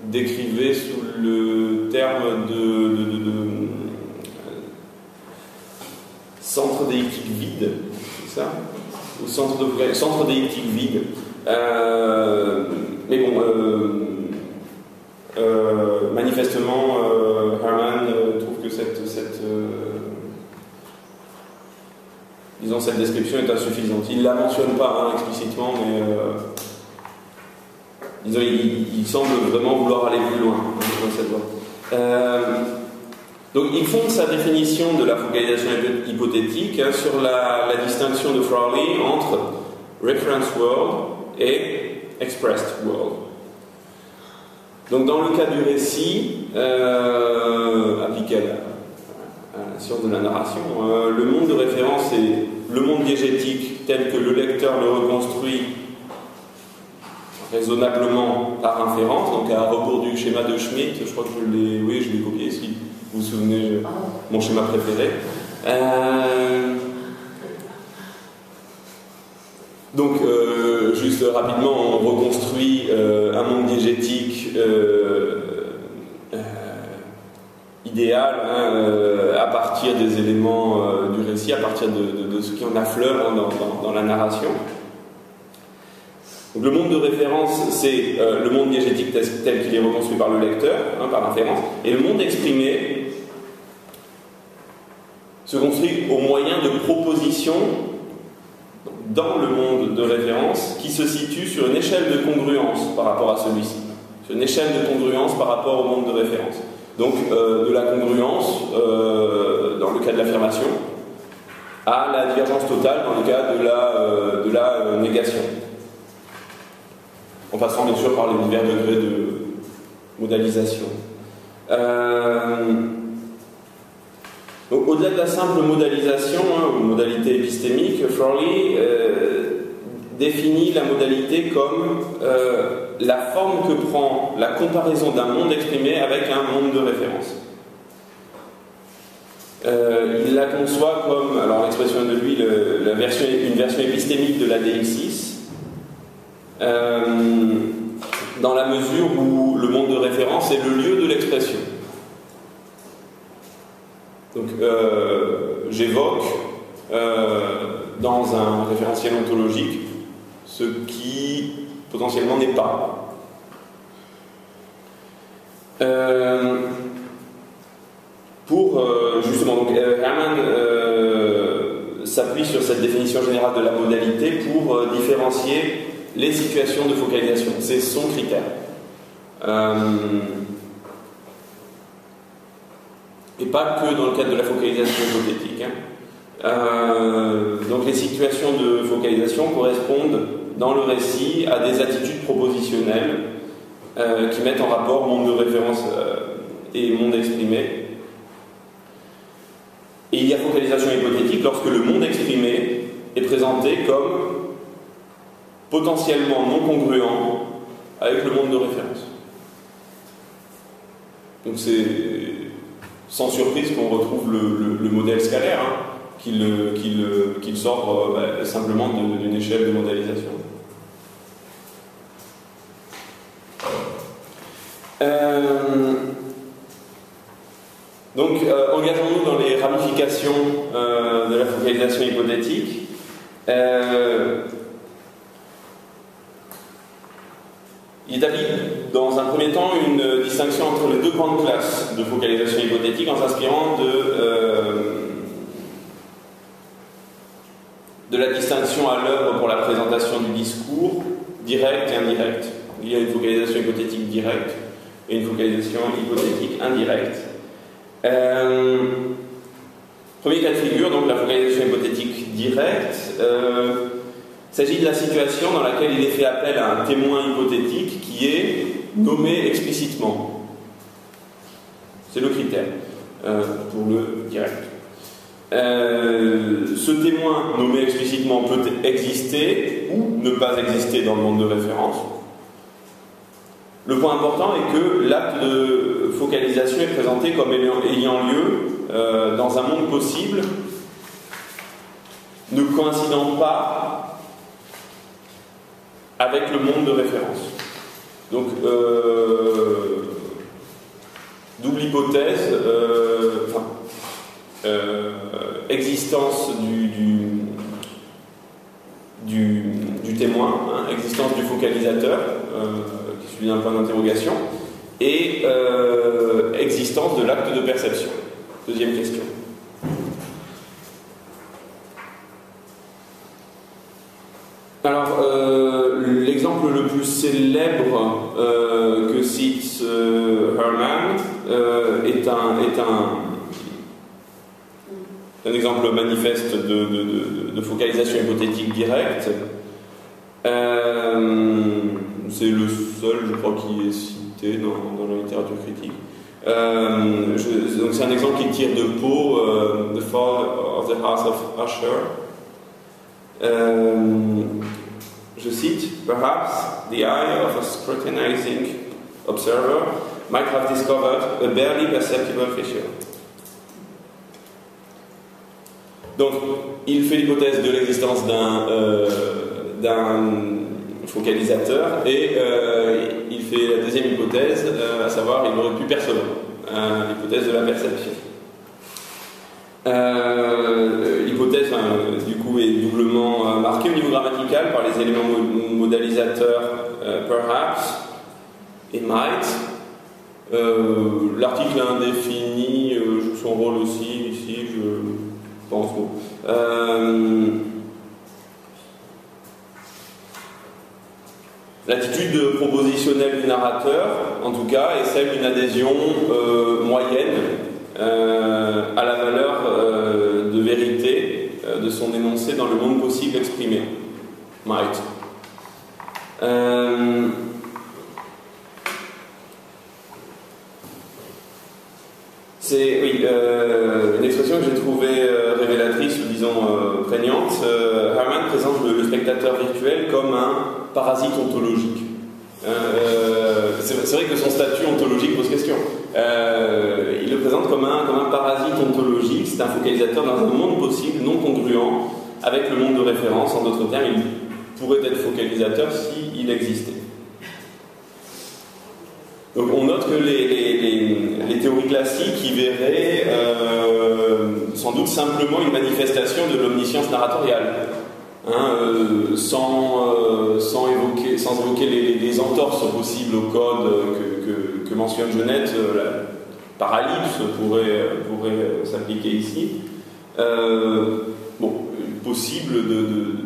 Speaker 1: décrivait sous le terme de centre déictique vide, c'est ça? Ou centre déictique vide. Mais bon, manifestement, Herman trouve que cette description est insuffisante. Il ne la mentionne pas explicitement, mais disons, il semble vraiment vouloir aller plus loin dans cette voie. Donc il fonde sa définition de la focalisation hypothétique sur la distinction de Frawley entre reference world et expressed world. Donc dans le cas du récit, appliqué à la science de la narration, le monde de référence est le monde diégétique tel que le lecteur le reconstruit raisonnablement par inférence, donc à rebours du schéma de Schmitt. Je crois que je l'ai copié ici. Vous vous souvenez, mon schéma préféré. Donc, juste rapidement, on reconstruit un monde diégétique idéal à partir des éléments du récit, à partir de ce qui en affleure dans la narration. Donc, le monde de référence, c'est le monde diégétique tel qu'il est reconstruit par le lecteur, par inférence, et le monde exprimé se construit au moyen de propositions dans le monde de référence qui se situe sur une échelle de congruence par rapport à celui-ci, sur une échelle de congruence par rapport au monde de référence. Donc de la congruence dans le cas de l'affirmation à la divergence totale dans le cas de la négation. En passant bien sûr par les divers degrés de modalisation. Donc, au-delà de la simple modalisation, ou modalité épistémique, Frawley définit la modalité comme la forme que prend la comparaison d'un monde exprimé avec un monde de référence. Il la conçoit comme, alors l'expression de lui, une version épistémique de la déixis, dans la mesure où le monde de référence est le lieu de l'expression. Donc, j'évoque dans un référentiel ontologique ce qui potentiellement n'est pas. Justement, donc, Herman s'appuie sur cette définition générale de la modalité pour différencier les situations de focalisation. C'est son critère. Et pas que dans le cadre de la focalisation hypothétique. Donc les situations de focalisation correspondent dans le récit à des attitudes propositionnelles qui mettent en rapport monde de référence et monde exprimé. Et il y a focalisation hypothétique lorsque le monde exprimé est présenté comme potentiellement non congruent avec le monde de référence. Donc c'est sans surprise qu'on retrouve le modèle scalaire, hein, qu'il sort simplement d'une échelle de modélisation. Donc, engageons-nous dans les ramifications de la focalisation hypothétique. Il établit dans un premier temps une distinction entre les deux grandes classes de focalisation hypothétique en s'inspirant de la distinction à l'œuvre pour la présentation du discours direct et indirect. Il y a une focalisation hypothétique directe et une focalisation hypothétique indirecte. Premier cas de figure, donc la focalisation hypothétique directe, s'agit de la situation dans laquelle il est fait appel à un témoin hypothétique qui est nommé explicitement. C'est le critère pour le direct. Ce témoin nommé explicitement peut exister ou ne pas exister dans le monde de référence. Le point important est que l'acte de focalisation est présenté comme ayant lieu dans un monde possible ne coïncidant pas avec le monde de référence. Donc, double hypothèse, existence du témoin, hein, existence du focalisateur, qui suit d'un point d'interrogation, et existence de l'acte de perception. Deuxième question. Alors, l'exemple le plus célèbre que cite Herman est un exemple manifeste de focalisation hypothétique directe. C'est le seul, je crois, qui est cité dans la littérature critique. Donc c'est un exemple qui tire de Poe, The Fall of the House of Usher. Je cite, "Perhaps the eye of a scrutinizing observer might have discovered a barely perceptible fissure." Donc, il fait l'hypothèse de l'existence d'un focalisateur et il fait la deuxième hypothèse, à savoir il aurait pu percevoir, l'hypothèse de la perception. L'hypothèse, du coup, est doublement marquée au niveau grammatical par les éléments modalisateurs perhaps et might. L'article indéfini joue son rôle aussi ici, je pense. L'attitude propositionnelle du narrateur, en tout cas, est celle d'une adhésion moyenne à la valeur de vérité de son énoncé dans le monde possible exprimé. Might. C'est une expression que j'ai trouvée révélatrice ou disons prégnante. Herman présente le spectateur virtuel comme un parasite ontologique. C'est vrai que son statut ontologique pose question. Il le présente comme un parasite ontologique. C'est un focalisateur dans un monde possible non congruent avec le monde de référence. En d'autres termes, il pourrait être focalisateur s'il existait. Donc on note que les théories classiques y verraient sans doute simplement une manifestation de l'omniscience narratoriale, hein, sans évoquer les entorses possibles au code que mentionne Genette. La paralypse pourrait s'appliquer ici. Possible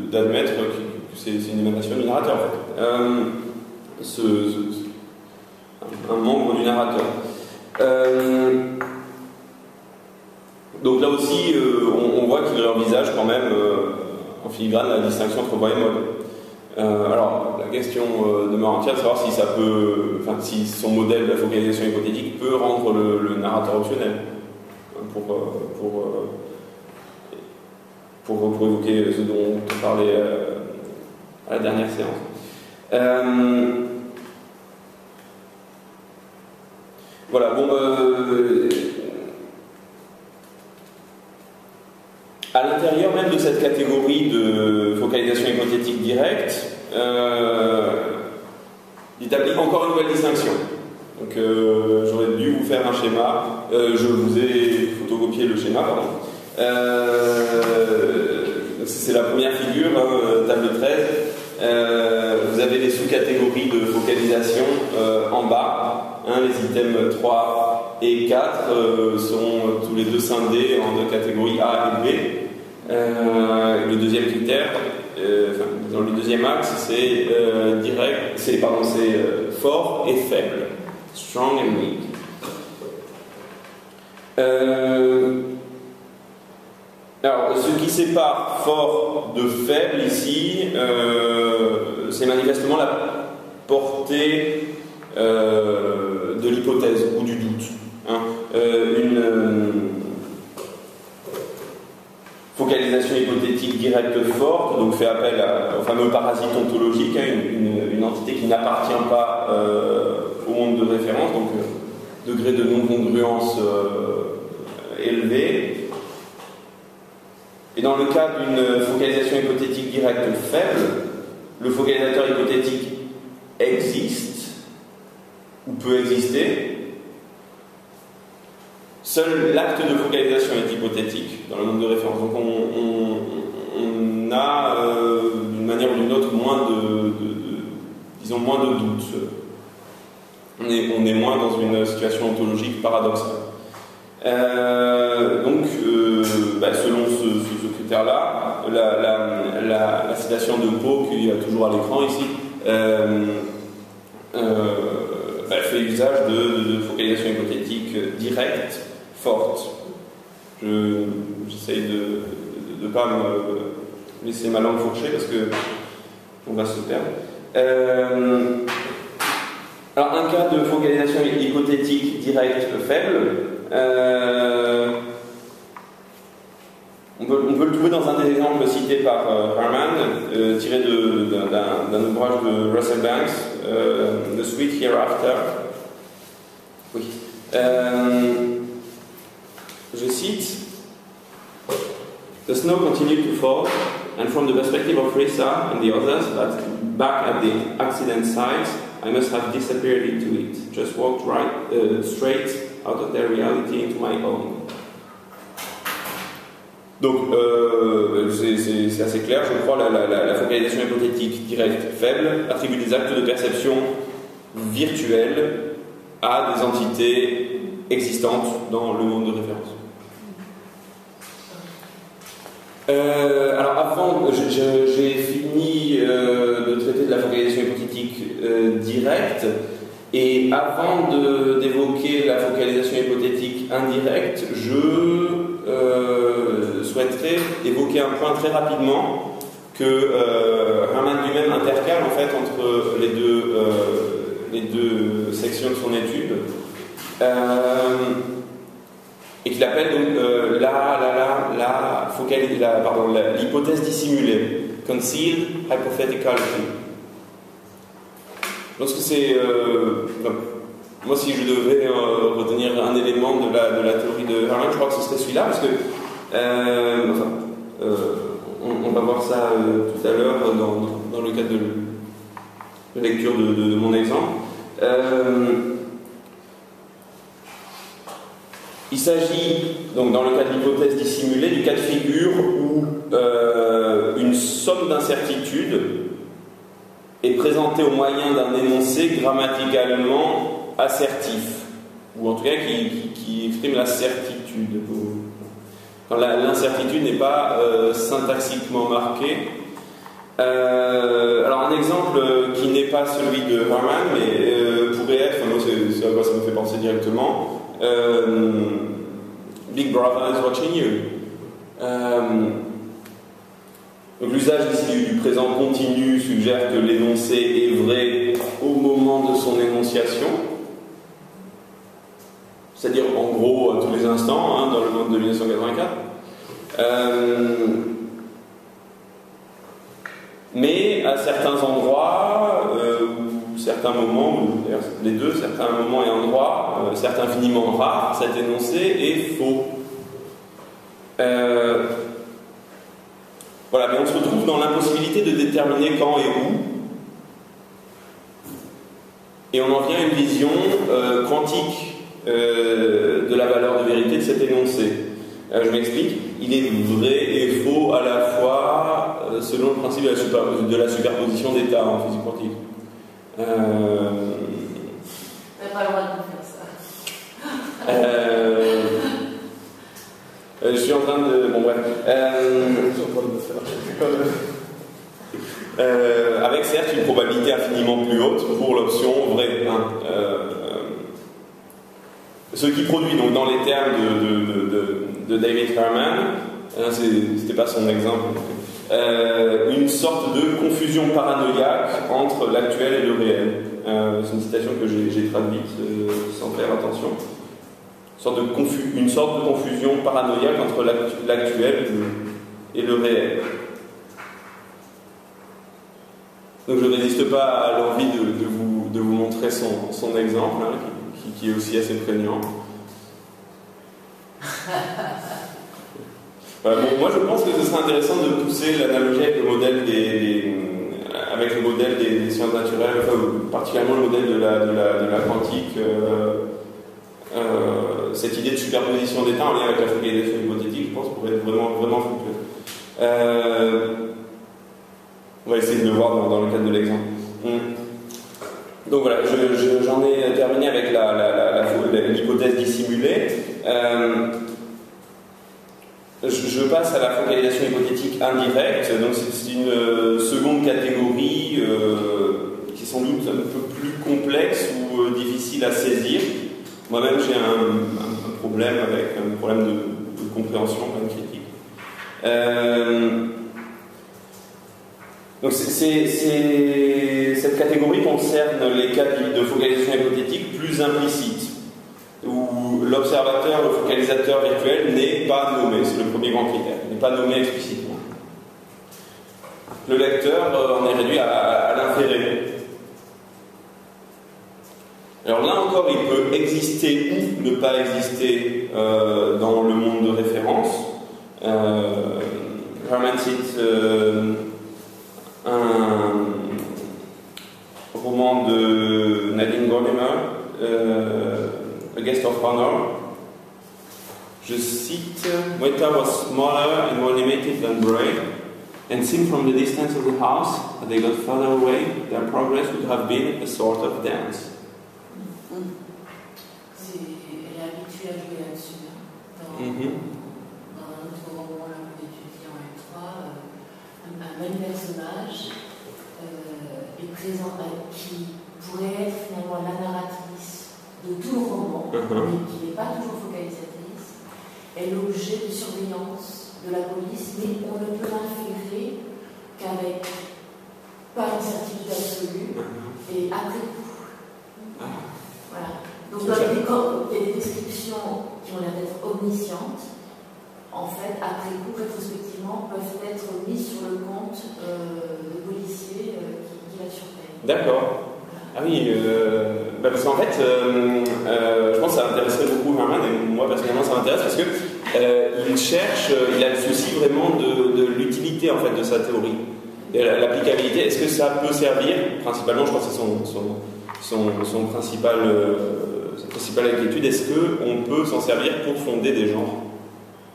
Speaker 1: d'admettre que c'est une émanation du narrateur en fait. Un membre du narrateur. Donc là aussi, on voit qu'il envisage quand même en filigrane la distinction entre voix et mode. Alors, la question demeure entière de savoir si ça peut, si son modèle de la focalisation hypothétique peut rendre le narrateur optionnel pour évoquer ce dont on parlait à la dernière séance. voilà, bon, à l'intérieur même de cette catégorie de focalisation hypothétique directe, j'établis encore une nouvelle distinction. Donc j'aurais dû vous faire un schéma, je vous ai photocopié le schéma, pardon. C'est la première figure, hein, table 13. Vous avez les sous-catégories de focalisation en bas. Hein, les items 3 et 4 sont tous les deux scindés en deux catégories A et B. Le deuxième critère, dans le deuxième axe, c'est fort et faible, strong and weak. Alors, ce qui sépare fort de faible ici, c'est manifestement la portée de l'hypothèse ou du doute. Hein. Une focalisation hypothétique directe forte, donc fait appel au fameux parasite ontologique, hein, une entité qui n'appartient pas au monde de référence, donc degré de non-congruence élevé. Et dans le cas d'une focalisation hypothétique directe faible, le focalisateur hypothétique existe ou peut exister. Seul l'acte de focalisation est hypothétique dans le monde de référence. Donc on a d'une manière ou d'une autre moins moins de doute. On est moins dans une situation ontologique paradoxale. Selon ce critère-là, la citation de Poe, qui est toujours à l'écran ici, fait usage de focalisation hypothétique directe, forte. J'essaye de ne pas me laisser ma langue fourcher parce que on va se perdre. Alors, un cas de focalisation hypothétique directe faible, on peut le trouver dans un des exemples cités par Harman, tiré d'un ouvrage de Russell Banks, The Sweet Hereafter. Oui. Je cite: The snow continued to fall, and from the perspective of Risa and the others back at the accident site, I must have disappeared into it, just walked straight out of their reality into my own. Donc, c'est assez clair, je crois, la focalisation hypothétique directe faible attribue des actes de perception virtuels à des entités existantes dans le monde de référence. Alors, avant, j'ai fini de traiter de la focalisation hypothétique directe, et avant d'évoquer la focalisation hypothétique indirecte, je souhaiterais évoquer un point très rapidement que Harman lui-même intercale en fait entre les deux sections de son étude, et qu'il appelle donc l'hypothèse dissimulée, concealed hypotheticality. Lorsque moi, si je devais retenir un élément de la théorie de Harman, je crois que ce serait celui-là, parce que on va voir ça tout à l'heure dans le cadre de lecture de mon exemple. Il s'agit, donc dans le cas de l'hypothèse dissimulée, du cas de figure où une somme d'incertitudes est présentée au moyen d'un énoncé grammaticalement assertif, ou en tout cas qui exprime la certitude. Quand l'incertitude n'est pas syntaxiquement marquée. Alors un exemple qui n'est pas celui de Harman, mais pourrait être, moi c'est à quoi ça me fait penser directement, Big Brother is watching you. Donc l'usage ici du présent continu suggère que l'énoncé est vrai au moment de son énonciation, c'est-à-dire en gros à tous les instants, hein, dans le monde de 1984. Mais à certains endroits où certains moments, ou d'ailleurs les deux, certains moments et endroits, certes infiniment rares, cet énoncé est faux. Voilà, mais on se retrouve dans l'impossibilité de déterminer quand et où. Et on en vient à une vision quantique de la valeur de vérité de cet énoncé. Je m'explique. Il est vrai et faux à la fois selon le principe de la superposition d'états en physique quantique.
Speaker 3: On n'a pas le droit de faire ça.
Speaker 1: Je suis en train de... Bon bref. Avec certes une probabilité infiniment plus haute pour l'option vrai. Ce qui produit, donc dans les termes de David Herman, c'était pas son exemple, une sorte de confusion paranoïaque entre l'actuel et le réel. C'est une citation que j'ai traduite sans faire attention. Une sorte de confusion paranoïaque entre l'actuel et le réel. Donc je ne résiste pas à l'envie de vous montrer son exemple, hein, qui est aussi assez prégnant. Voilà, bon, moi je pense que ce serait intéressant de pousser l'analogie avec le modèle des sciences naturelles, enfin, particulièrement le modèle de la quantique, cette idée de superposition d'états en lien avec la focalisation hypothétique, je pense, pourrait être vraiment fructueuse. On va essayer de le voir dans le cadre de l'exemple. Donc voilà, j'en ai terminé avec l'hypothèse dissimulée. Je passe à la focalisation hypothétique indirecte. Donc c'est une seconde catégorie qui est sans doute un peu plus complexe ou difficile à saisir. Moi-même j'ai un problème avec un problème de compréhension, même critique. Donc cette catégorie concerne les cas de focalisation hypothétique plus implicites, où l'observateur, le focalisateur virtuel n'est pas nommé, c'est le premier grand critère, n'est pas nommé explicitement. Le lecteur en est réduit à l'inférer. Alors là encore, il peut exister ou ne pas exister dans le monde de référence. Herman cite un roman de Nadine Gordimer, A Guest of Honor. Je cite: Weta was smaller and more limited than Bray, and seen from the distance of the house, as they got further away, their progress would have been a sort of dance.
Speaker 3: Elle est habituée à jouer là-dessus. Dans un autre roman qu'on étudie en M3, un même personnage est présent, qui pourrait être finalement la narratrice de tout le roman, mais qui n'est pas toujours focalisatrice, est l'objet de surveillance de la police, mais on ne peut l'inférer qu'avec pas une certitude absolue et après coup. Voilà. Donc il y a des descriptions qui ont l'air d'être omniscientes, en fait, après coup, rétrospectivement, peuvent être mises sur le compte de policiers qui la surveillent.
Speaker 1: D'accord. Ah oui, parce qu'en fait, je pense que ça intéresserait beaucoup Herman, et moi personnellement ça m'intéresse parce que il a le souci vraiment de l'utilité en fait de sa théorie, l'applicabilité. Est-ce que ça peut servir, principalement, je pense que c'est sa principale inquiétude, est-ce qu'on peut s'en servir pour fonder des genres?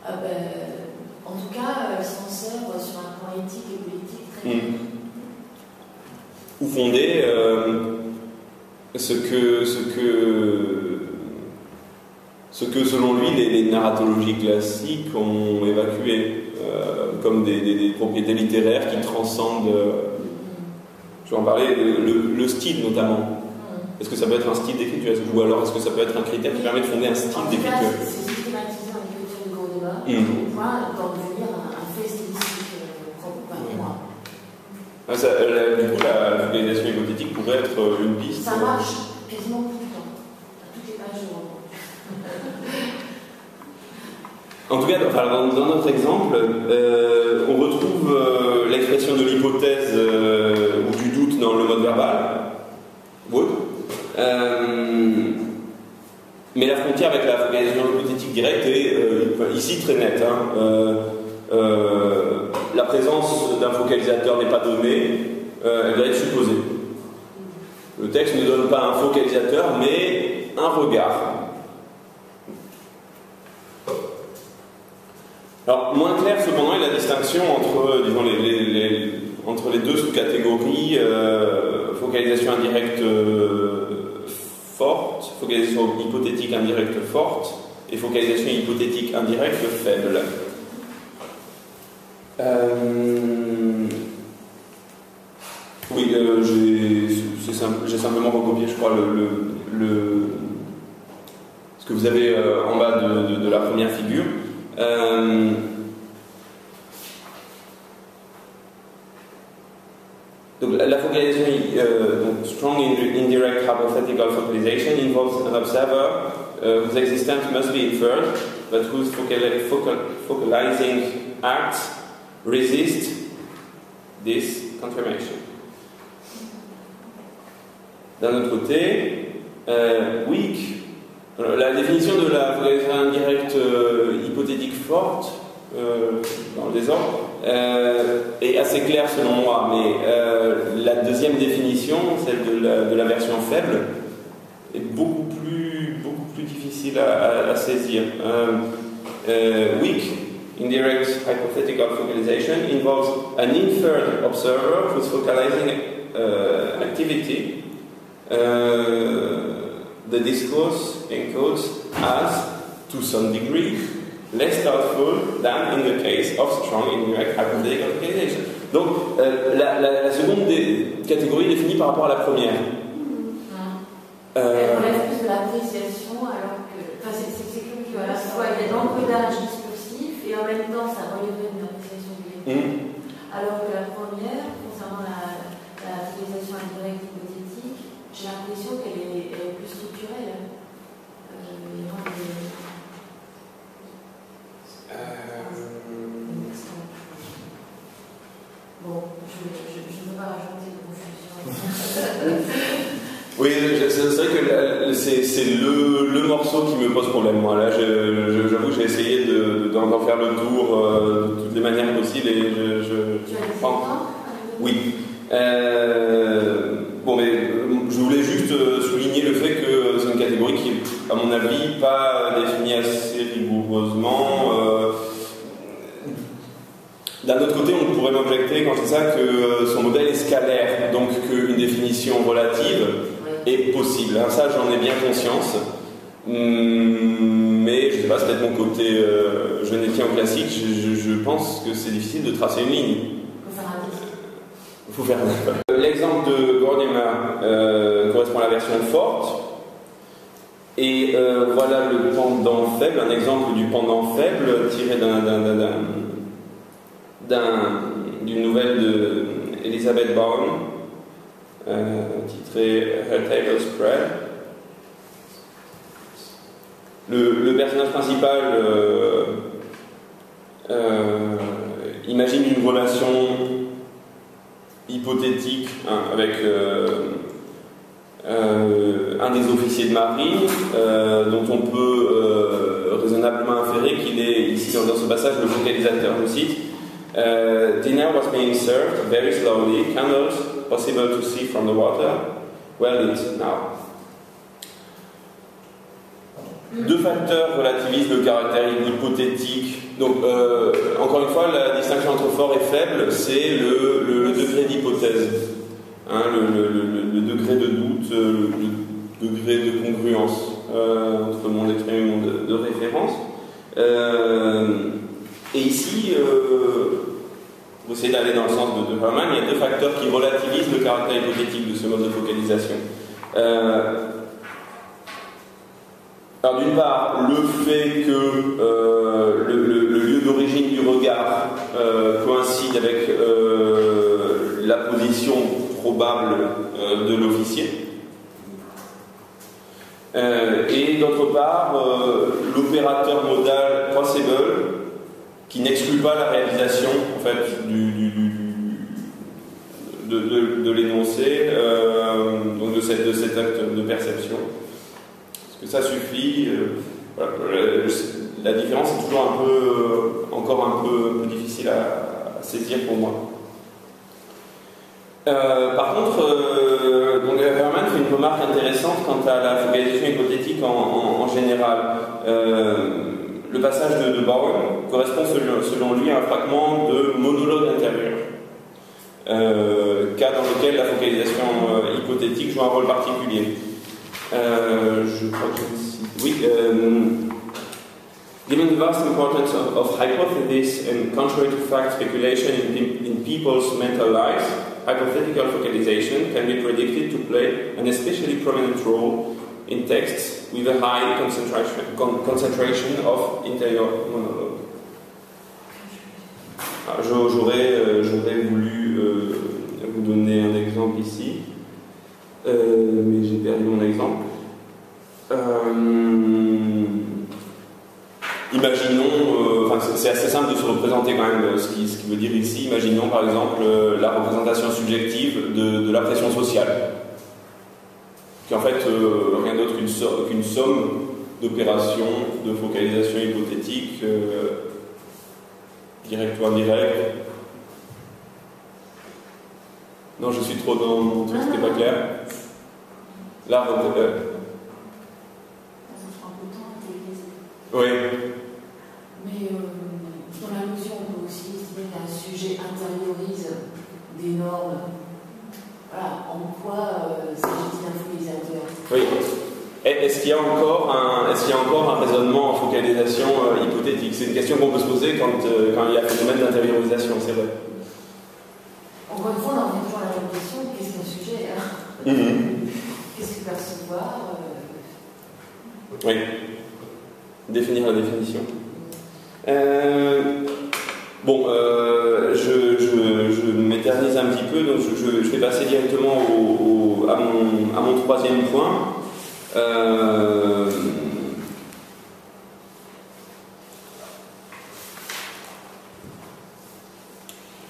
Speaker 3: En tout cas, elle s'en sert sur un plan éthique et politique très bien.
Speaker 1: Ou fonder ce que selon lui les narratologies classiques ont évacué comme des propriétés littéraires qui transcendent, je vais en parler, le style notamment. Est-ce que ça peut être un style d'écriture, ou alors est-ce que ça peut être un critère qui permet de fonder un style d'écriture?
Speaker 3: C'est systématisé en écriture de Gordimer, au point d'en devenir un fait stylistique propre par moi.
Speaker 1: Du coup, la focalisation hypothétique pourrait être une piste.
Speaker 3: Ça marche quasiment tout le temps, à toutes les pages de roman.
Speaker 1: En tout cas, dans notre exemple, on retrouve l'expression de l'hypothèse ou du doute dans le mode verbal. Mais la frontière avec la focalisation hypothétique directe est ici très nette. La présence d'un focalisateur n'est pas donnée, elle doit être supposée. Le texte ne donne pas un focalisateur, mais un regard. Alors, moins claire cependant est la distinction entre, disons, entre les deux sous-catégories, focalisation indirecte forte, focalisation hypothétique indirecte forte et focalisation hypothétique indirecte faible. Oui, j'ai simplement recopié, je crois, ce que vous avez en bas de la première figure. Donc, la focalisation, donc strong indirect hypothetical focalization involves an observer whose existence must be inferred, but whose focalizing acts resist this confirmation. D'un autre côté, weak. La définition de la focalisation indirecte hypothétique forte, dans le désordre, est assez claire selon moi, mais la deuxième définition, celle de la version faible, est beaucoup plus difficile à saisir. Weak indirect hypothetical focalization involves an inferred observer whose focalizing activity the discourse encodes as, to some degree, less doubtful than in the case of strong indirect hypothetical focalization. Donc, la seconde catégorie est définie par rapport à la première.
Speaker 3: Elle relève plus de l'appréciation, alors que. Enfin, c'est comme que à la fois il y a de l'encodage discursif et en même temps ça relèverait d'une appréciation du lecteur. Alors que la première, concernant la focalisation indirecte hypothétique, j'ai l'impression qu'elle est plus structurelle. Bon, je ne veux pas rajouter de confusion.
Speaker 1: Oui, c'est vrai que c'est le morceau qui me pose problème. Moi, là, j'avoue que j'ai essayé d'en faire le tour de toutes les manières possibles et je pense. Oui. Bon, mais je voulais juste souligner le fait que c'est une catégorie qui est, à mon avis, pas définie assez rigoureusement. D'un autre côté, on pourrait m'objecter quand je dis ça que son modèle est scalaire, donc qu'une définition relative est possible. Alors ça, j'en ai bien conscience, mais je ne sais pas, c'est peut-être mon côté jeunetien ou classique. Je pense que c'est difficile de tracer une ligne. Il faut faire un test. L'exemple de Gordimer correspond à la version forte. Et voilà le pendant faible, un exemple du pendant faible tiré d'une nouvelle de Elizabeth Bowen, titrée Her Table Spread. Le personnage principal imagine une relation hypothétique avec un des officiers de marine, dont on peut raisonnablement inférer qu'il est ici dans ce passage le focalisateur. Je cite: dinner was being served very slowly, candles possible to see from the water, well lit now. Deux facteurs relativisent le caractère hypothétique. Donc, encore une fois, la distinction entre fort et faible, c'est le degré d'hypothèse, hein, le degré de doute, le degré de congruence entre le monde exprimé et le monde de référence. Et ici, pour essayer d'aller dans le sens de Herman, il y a deux facteurs qui relativisent le caractère hypothétique de ce mode de focalisation. Alors d'une part, le fait que le lieu d'origine du regard coïncide avec la position probable de l'officier. Et d'autre part, l'opérateur modal possible qui n'exclut pas la réalisation en fait, de l'énoncé, donc de cette cet acte de perception. Est-ce que ça suffit? Voilà, la différence est toujours encore un peu difficile à saisir pour moi. Par contre, donc Herman fait une remarque intéressante quant à la focalisation hypothétique en général. Le passage de Bowen correspond selon lui à un fragment de monologue intérieur, cas dans lequel la focalisation hypothétique joue un rôle particulier. Je crois que oui. Given the vast importance of hypothesis and contrary to fact speculation in people's mental lives, hypothetical focalization can be predicted to play an especially prominent role in texts with a high concentration of interior monologue. J'aurais voulu vous donner un exemple ici, mais j'ai perdu mon exemple. Imaginons, c'est assez simple de se représenter quand même ce qui veut dire ici. Imaginons par exemple la représentation subjective de la pression sociale, qui est en fait rien d'autre qu'une somme d'opérations de focalisation hypothétique, direct ou indirect. Non, je suis trop dans mon truc, c'était pas clair. Là, oui.
Speaker 3: Mais dans la notion, on peut aussi estimer qu'un sujet intériorise des normes. Voilà, en quoi s'agit-il d'un focalisateur?
Speaker 1: Oui. Est-ce qu'il y a encore un raisonnement en focalisation hypothétique? C'est une question qu'on peut se poser quand il y a un phénomène d'intériorisation, c'est vrai.
Speaker 3: Encore une fois, on en revient toujours à la même question, qu'est-ce qu'un sujet Qu'est-ce que percevoir
Speaker 1: Oui. Définir la définition. Bon, je m'éternise un petit peu, donc je vais passer directement à mon troisième point.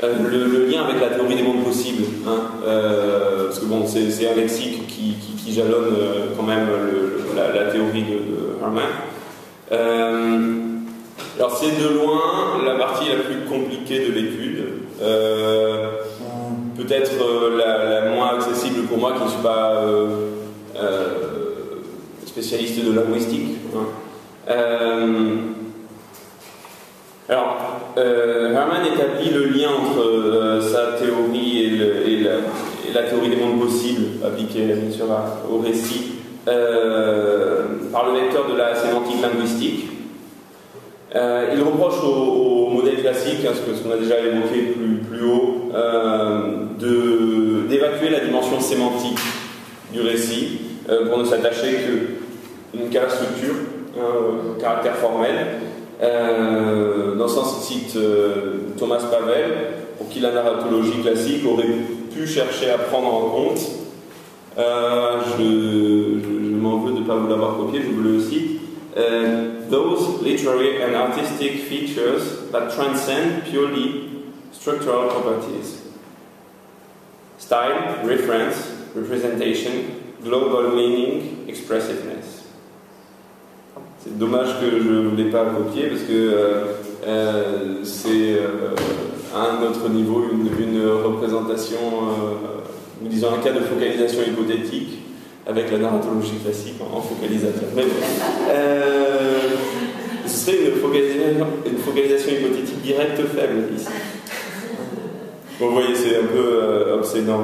Speaker 1: Le lien avec la théorie des mondes possibles, parce que bon, c'est un lexique qui jalonne quand même la théorie de Herman. Alors c'est de loin la partie la plus compliquée de l'étude, peut-être la moins accessible pour moi qui ne suis pas spécialiste de linguistique. Alors, Herman établit le lien entre sa théorie et la théorie des mondes possibles appliquée bien sûr au récit par le vecteur de la sémantique linguistique. Il reproche au modèle classique, ce qu'on a déjà évoqué plus haut, d'évacuer la dimension sémantique du récit pour ne s'attacher qu'à la structure, au caractère formel. Dans ce sens, il cite Thomas Pavel, pour qui la narratologie classique aurait pu chercher à prendre en compte. Je m'en veux de ne pas vous l'avoir copié, je vous le cite. Those literary and artistic features that transcend purely structural properties. Style, reference, representation, global meaning, expressiveness. C'est dommage que je ne l'ai pas copié parce que c'est à un autre niveau une représentation, ou disons un cas de focalisation hypothétique avec la narratologie classique en focalisateur. Mais ce serait une focalisation hypothétique directe faible ici. Bon, vous voyez, c'est un peu obsédant.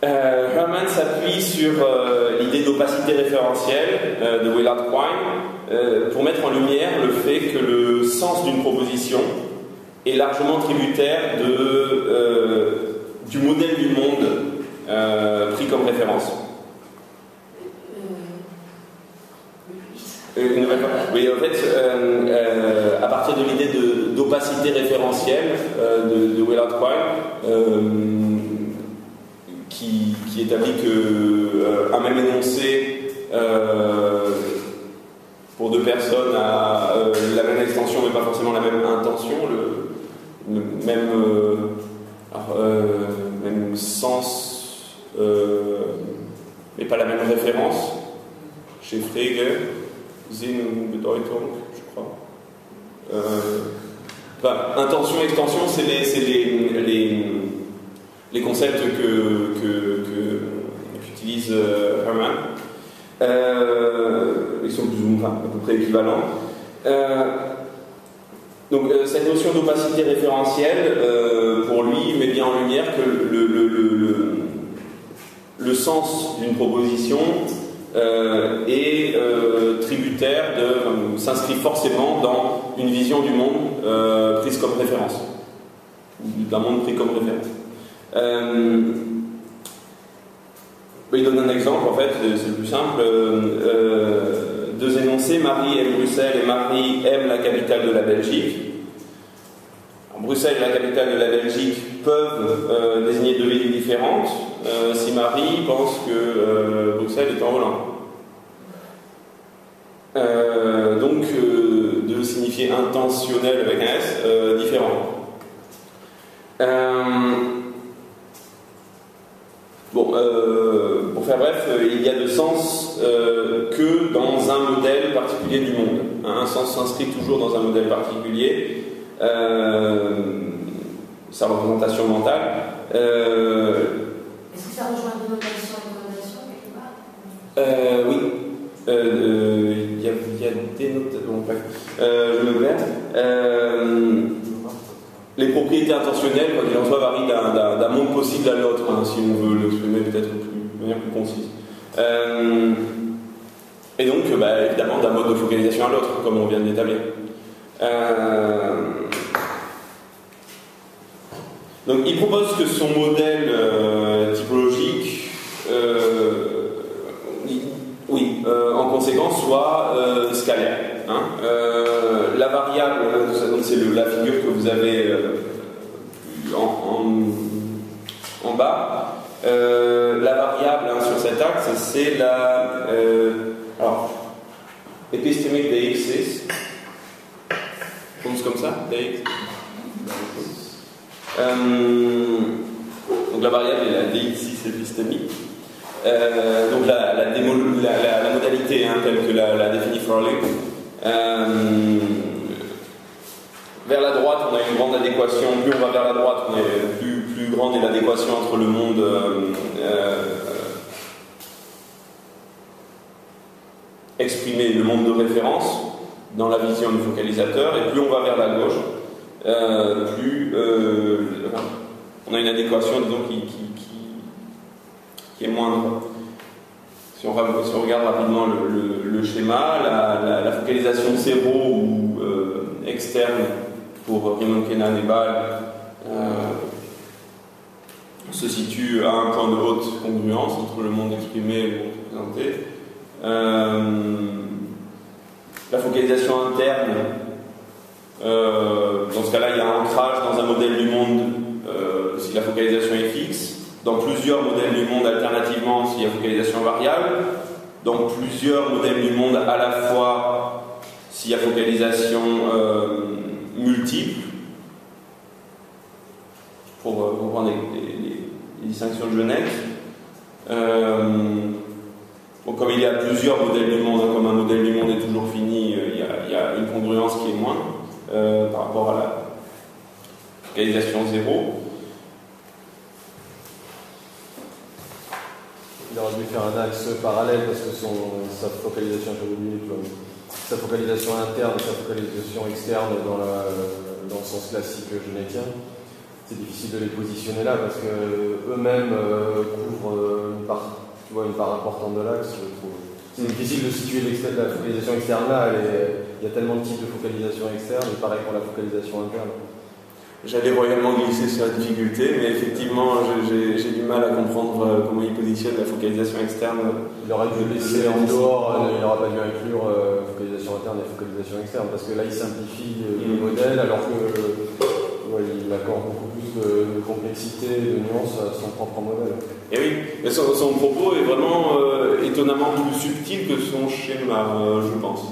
Speaker 1: Herman s'appuie sur l'idée d'opacité référentielle de Willard Quine pour mettre en lumière le fait que le sens d'une proposition est largement tributaire du modèle du monde pris comme référence. Oui, en fait, à partir de l'idée d'opacité référentielle de Willard Quine, qui établit qu'un même énoncé pour deux personnes a la même extension mais pas forcément la même intention, le même sens pas la même référence. Chez Frege, Sinn und Bedeutung, je crois. Intention, extension, c'est les concepts qu'utilise Hermann. Ils sont plus ou moins à peu près équivalents. Donc cette notion d'opacité référentielle, pour lui, met bien en lumière que le sens d'une proposition est tributaire s'inscrit forcément dans une vision du monde prise comme référence, ou d'un monde pris comme référence. Il donne un exemple, en fait, c'est le plus simple. Deux énoncés, Marie aime Bruxelles et Marie aime la capitale de la Belgique. Alors, Bruxelles et la capitale de la Belgique peuvent désigner deux villes différentes si Marie pense que Bruxelles est en Hollande. Donc, de signifier intentionnel avec un S, différent. Pour faire bref, il y a de sens que dans un modèle particulier du monde. Un sens s'inscrit toujours dans un modèle particulier, sa représentation mentale.
Speaker 3: Est-ce que ça rejoint dénotation et connotation quelque part?
Speaker 1: Oui. Il y a des notes. Bon, bref. Je me perds. Les propriétés intentionnelles, quoi qu'il en soit, varient d'un monde possible à l'autre, hein, si on veut l'exprimer peut-être de manière plus concise. Et donc, évidemment, d'un mode de focalisation à l'autre, comme on vient de l'établir. Donc, il propose que son modèle typologique, en conséquence, soit scalaire. Hein. La variable, c'est la figure que vous avez en bas. La variable sur cet axe, c'est la épistemique DX6. On prononce comme ça, DX. Donc la variable est la DX6 épistemique. Donc la modalité telle que la définit Froehlich. Vers la droite, on a une grande adéquation. Plus on va vers la droite, plus grande est l'adéquation entre le monde exprimé, le monde de référence dans la vision du focalisateur, et plus on va vers la gauche, plus on a une adéquation, disons, qui est moindre. Si on regarde rapidement le schéma, la focalisation zéro ou externe pour Riemann, Kenan et Bâle se situe à un point de haute congruence entre le monde exprimé et le monde présenté. La focalisation interne, dans ce cas-là, il y a un ancrage dans un modèle du monde si la focalisation est fixe. Dans plusieurs modèles du monde alternativement s'il y a focalisation variable, dans plusieurs modèles du monde à la fois s'il y a focalisation multiple, pour comprendre les distinctions de Genette. Comme il y a plusieurs modèles du monde, comme un modèle du monde est toujours fini, il y a une congruence qui est moindre par rapport à la focalisation zéro.
Speaker 2: Il aurait dû faire un axe parallèle parce que sa focalisation, sa focalisation interne et sa focalisation externe dans le sens classique genettien, c'est difficile de les positionner là parce que eux-mêmes couvrent une part importante de l'axe, je trouve. C'est difficile de situer la focalisation externe là, il y a tellement de types de focalisation externe, et pareil pour la focalisation interne.
Speaker 1: J'allais royalement glisser sur la difficulté, mais effectivement, j'ai du mal à comprendre comment il positionne la focalisation externe.
Speaker 2: Il aurait dû laisser en dehors, il n'aurait pas dû inclure focalisation interne et focalisation externe, parce que là, il simplifie le modèle, alors que il accorde beaucoup plus de complexité et de nuances à son propre modèle.
Speaker 1: Et oui, mais son propos est vraiment étonnamment plus subtil que son schéma, je pense.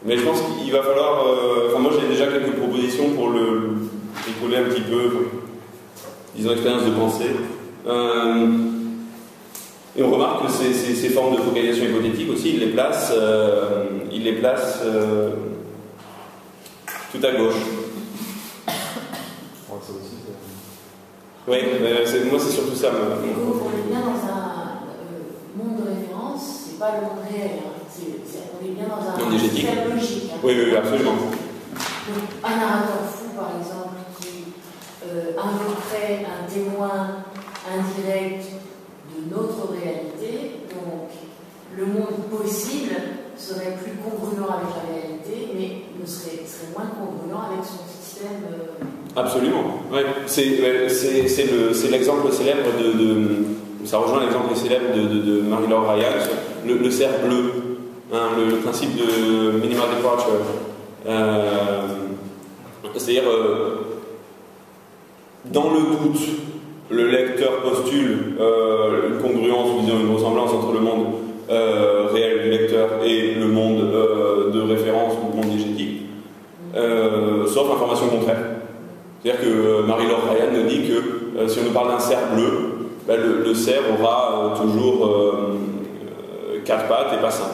Speaker 1: Mais je pense qu'il va falloir... moi, j'ai déjà quelques propositions pour écouler un petit peu, disons, expérience de pensée. Et on remarque que ces formes de focalisation hypothétique aussi, il les place tout à gauche.
Speaker 2: Ça aussi,
Speaker 1: oui, moi c'est surtout ça.
Speaker 3: On est bien dans un monde de référence, c'est pas le monde réel, hein. On est bien dans un système logique. Hein.
Speaker 1: Oui, absolument.
Speaker 3: Donc, un narrateur fou, par exemple, qui invoquerait un témoin indirect de notre réalité, donc le monde possible serait plus congruent avec la réalité, mais serait moins congruent avec son système.
Speaker 1: Absolument. Ouais. C'est l'exemple célèbre ça rejoint l'exemple célèbre de Marie-Laure Ryan, le cerf bleu, hein, le principe de minimal departure. C'est-à-dire, dans le doute, le lecteur postule une congruence, ou disons une ressemblance entre le monde réel du lecteur et le monde de référence ou le monde diégétique, sauf information contraire. C'est-à-dire que Marie-Laure Ryan nous dit que si on nous parle d'un cerf bleu, ben le cerf aura toujours 4 pattes et pas 5.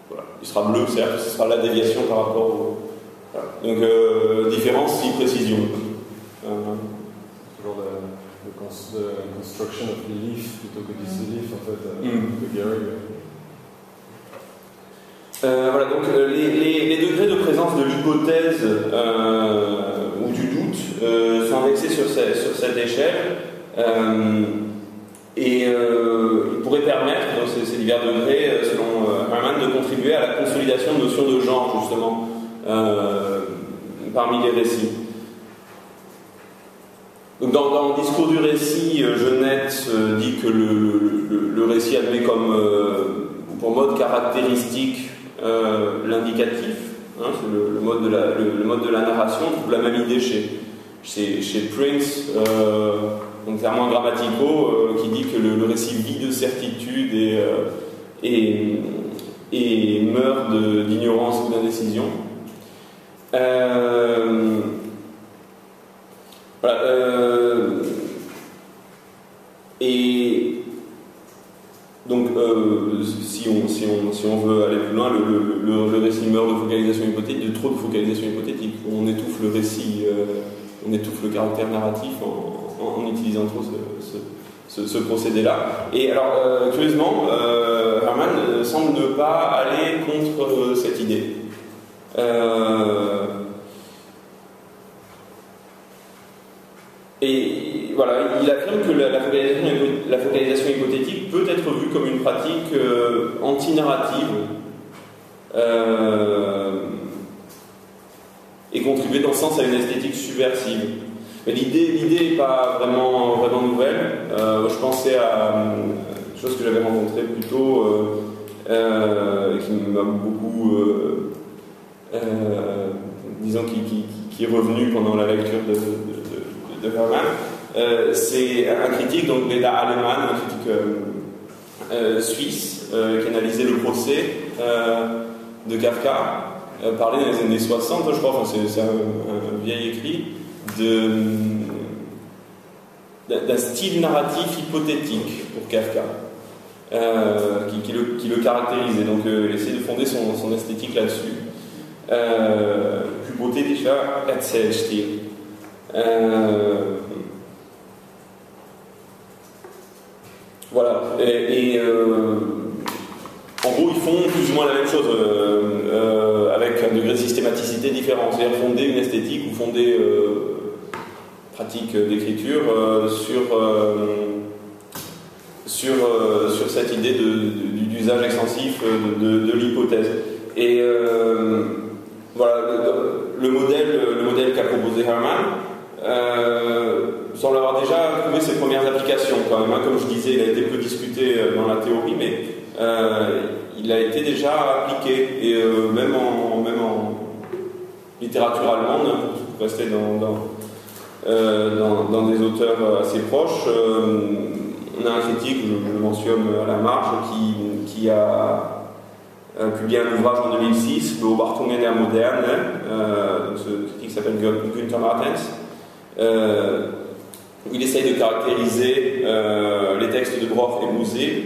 Speaker 1: Voilà. Il sera bleu, cerf, ce sera la déviation par rapport au... Voilà. Donc, différence si précision.
Speaker 2: Toujours de construction of belief plutôt que disbelief, en fait, de Gary.
Speaker 1: Voilà, donc les degrés de présence de l'hypothèse ou du doute sont indexés sur cette échelle et ils pourraient permettre, dans ces divers degrés, selon Herman, de contribuer à la consolidation de notions de genre, justement, parmi les récits. Donc dans le discours du récit, Jeunette dit que le récit admet comme pour mode caractéristique l'indicatif, hein, c'est le mode de la narration. On trouve la même idée chez Prince, donc termes grammaticaux, qui dit que le récit vit de certitude et meurt d'ignorance ou d'indécision. Voilà, et donc si on veut aller plus loin, le récit meurt de focalisation hypothétique, de trop de focalisation hypothétique. On étouffe le récit, on étouffe le caractère narratif en utilisant trop ce procédé-là. Et alors, curieusement, Herman semble ne pas aller contre cette idée. Et voilà, il affirme que la focalisation hypothétique peut être vue comme une pratique anti-narrative et contribuer dans ce sens à une esthétique subversive. Mais l'idée n'est pas vraiment nouvelle. Je pensais à une chose que j'avais rencontrée plus tôt qui m'a beaucoup disons qui est revenu pendant la lecture de Herman. C'est un critique, donc Beda Aleman, un critique suisse, qui analysait le procès de Kafka, parlait dans les années 60, je crois, enfin, c'est un vieil écrit, d'un style narratif hypothétique pour Kafka, qui le caractérisait. Donc il essayait de fonder son esthétique là-dessus. Hypothétischer Erzählstil. Voilà, et en gros ils font plus ou moins la même chose avec un degré de systématicité différent, c'est-à-dire fonder une esthétique ou fonder pratique d'écriture sur cette idée d'usage extensif de l'hypothèse. Et voilà, le modèle qu'a proposé Herman semble avoir déjà trouvé ses premières applications quand même. Comme je disais, il a été peu discuté dans la théorie, mais il a été déjà appliqué, et même en littérature allemande, pour rester dans des auteurs assez proches. On a un critique, je le mentionne à la marge, qui a publié un ouvrage en 2006, Beobachtungen der Moderne, ce critique s'appelle Günther Martens, où il essaye de caractériser les textes de Broch et Mouzé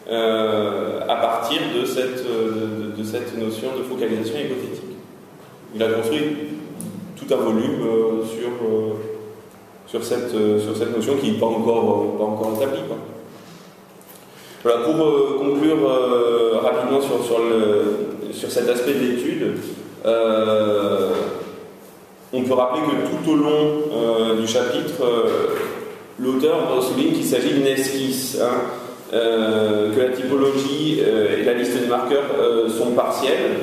Speaker 1: à partir de cette notion de focalisation hypothétique. Il a construit tout un volume sur cette notion qui n'est pas encore établie, quoi. Voilà, pour conclure rapidement sur cet aspect de l'étude, on peut rappeler que tout au long du chapitre, l'auteur souligne qu'il s'agit d'une esquisse, que la typologie et la liste des marqueurs sont partielles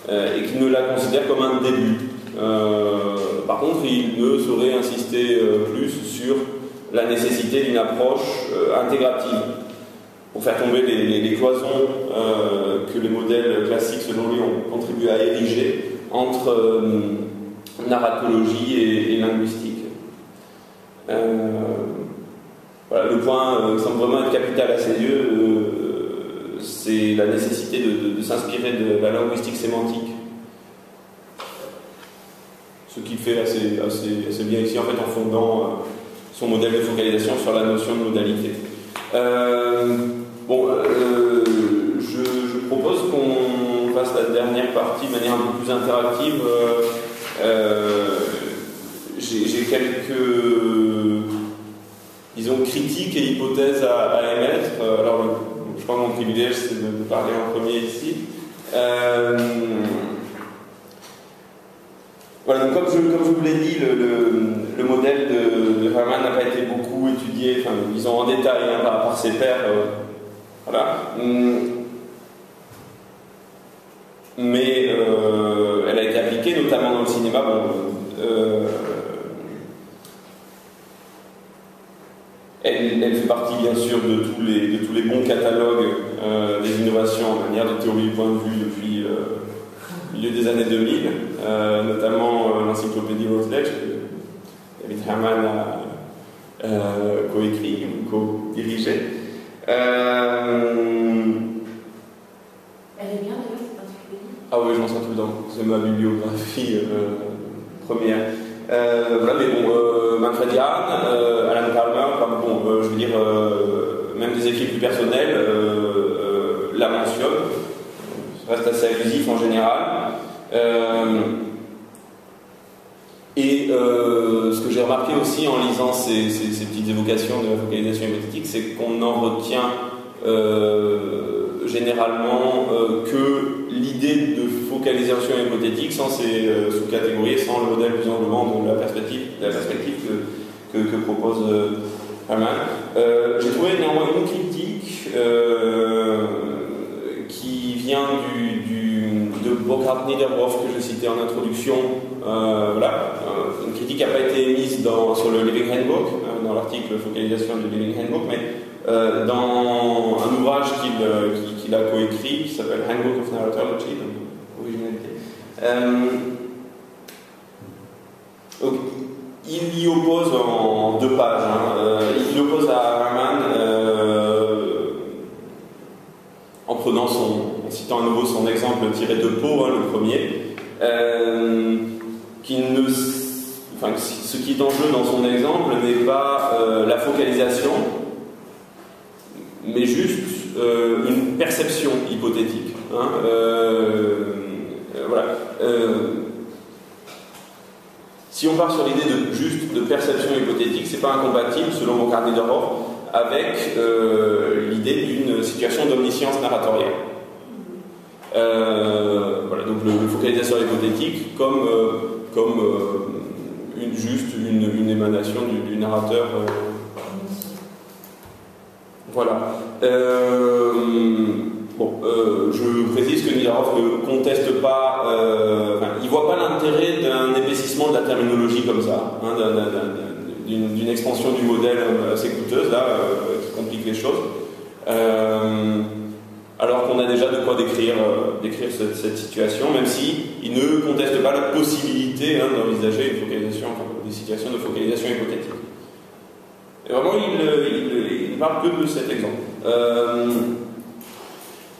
Speaker 1: et qu'il ne la considère comme un début. Par contre, il ne saurait insister plus sur la nécessité d'une approche intégrative pour faire tomber les cloisons que les modèles classiques, selon lui, ont contribué à ériger entre narratologie et linguistique. Voilà, le point qui semble vraiment être capital à ses yeux, c'est la nécessité de s'inspirer de la linguistique sémantique. Ce qu'il fait assez bien ici, en fait, en fondant son modèle de focalisation sur la notion de modalité. Je propose qu'on fasse la dernière partie de manière un peu plus interactive. J'ai quelques, disons, critiques et hypothèses à émettre. Alors, je crois que mon privilège, c'est de parler en premier ici. Voilà, donc comme je vous l'ai dit, le modèle de Hermann n'a pas été beaucoup étudié, enfin, disons en détail, par ses pairs. Voilà. Mais elle a été appliquée, notamment dans le cinéma. Elle fait partie, bien sûr, de tous les bons catalogues des innovations en manière de théorie du point de vue depuis le milieu des années 2000, notamment l'encyclopédie Routledge, que David Hermann a coécrit ou co-dirigé.
Speaker 3: Elle est bien, d'ailleurs, cette encyclopédie.
Speaker 1: Ah oui, je m'en sors tout le temps. C'est ma bibliographie première. Voilà, mais bon, Manfred Jahn, Alan Palmer, je veux dire, même des équipes plus personnelles la mentionnent. Ça reste assez abusif en général. Ce que j'ai remarqué aussi en lisant ces petites évocations de la focalisation hypothétique, c'est qu'on en retient généralement que l'idée de focalisation hypothétique sans ces sous-catégories et sans le modèle plus englobant de la perspective que propose Hermann. J'ai trouvé néanmoins une critique qui vient de Burkhard Niederhoff que je citais en introduction. Voilà, une critique qui n'a pas été émise sur le Living Handbook, dans l'article Focalisation du Living Handbook, mais dans un ouvrage qu'il a coécrit, qui s'appelle Handbook of Narratology, donc originalité. Donc, il y oppose en 2 pages, il oppose à Hermann en citant à nouveau son exemple tiré de Pau, le premier, ce qui est en jeu dans son exemple n'est pas la focalisation, mais juste une perception hypothétique. Voilà. Si on part sur l'idée de perception hypothétique, c'est pas incompatible, selon Burkhard Niederhoff, avec l'idée d'une situation d'omniscience narratoriale. Voilà, donc le focalisation hypothétique comme une émanation du narrateur. Voilà. Je précise que Niederhoff ne conteste pas, il ne voit pas l'intérêt d'un épaississement de la terminologie comme ça, d'une expansion du modèle assez coûteuse, là, qui complique les choses, alors qu'on a déjà de quoi décrire cette situation, même si il ne conteste pas la possibilité d'envisager une focalisation, des situations de focalisation hypothétique. Et vraiment, il parle que de cet exemple.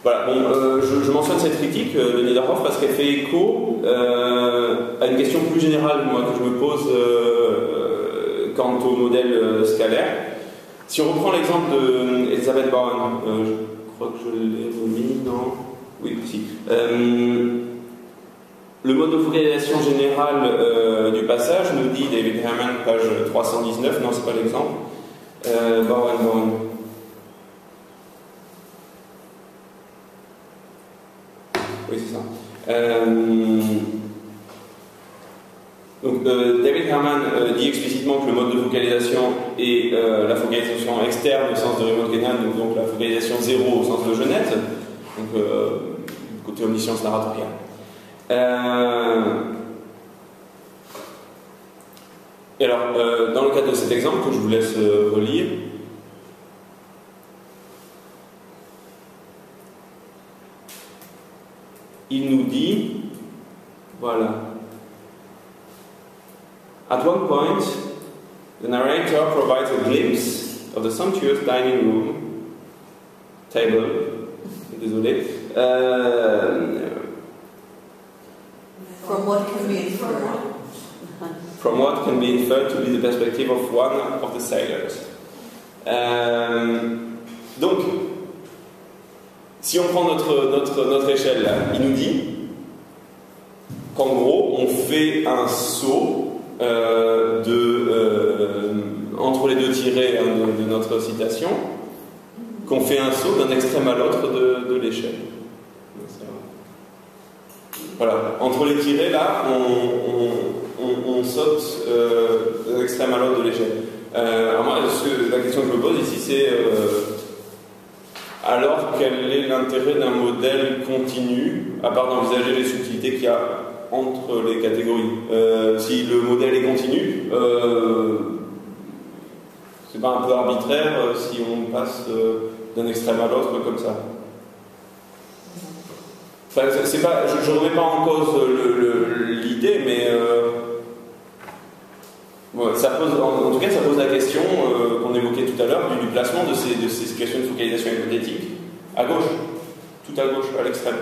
Speaker 1: Voilà, je mentionne cette critique de Niederhoff parce qu'elle fait écho à une question plus générale moi, que je me pose, quant au modèle scalaire. Si on reprend l'exemple d'Elizabeth Bowen, je crois que je l'ai remis, non? Oui, si. Le mode de focalisation général du passage nous dit David Herman, page 319, non, c'est pas l'exemple. Bowen. Oui, c'est ça. Donc, David Herman dit explicitement que le mode de focalisation est la focalisation externe au sens de Raymond Kennan, donc la focalisation zéro au sens de Genette, donc côté omniscience narratoriale. Et alors, dans le cadre de cet exemple que je vous laisse relire, il nous dit, voilà. At one point, the narrator provides a glimpse of the sumptuous dining room table. Désolé.
Speaker 4: From what can be inferred.
Speaker 1: From what can be inferred to be the perspective of one of the sailors. Donc, si on prend notre échelle là, il nous dit qu'en gros, on fait un saut entre les deux tirets de notre citation, qu'on fait un saut d'un extrême à l'autre de l'échelle. Voilà, entre les tirets là, on saute d'un extrême à l'autre de l'échelle. Alors moi, la question que je me pose ici, c'est alors quel est l'intérêt d'un modèle continu, à part d'envisager les subtilités qu'il y a entre les catégories. Si le modèle est continu, c'est pas un peu arbitraire si on passe d'un extrême à l'autre comme ça. Enfin, c'est pas, je ne remets pas en cause l'idée, mais ouais, ça pose, en tout cas, ça pose la question qu'on évoquait tout à l'heure du placement de ces situations de focalisation hypothétique à gauche, tout à gauche, à l'extrême.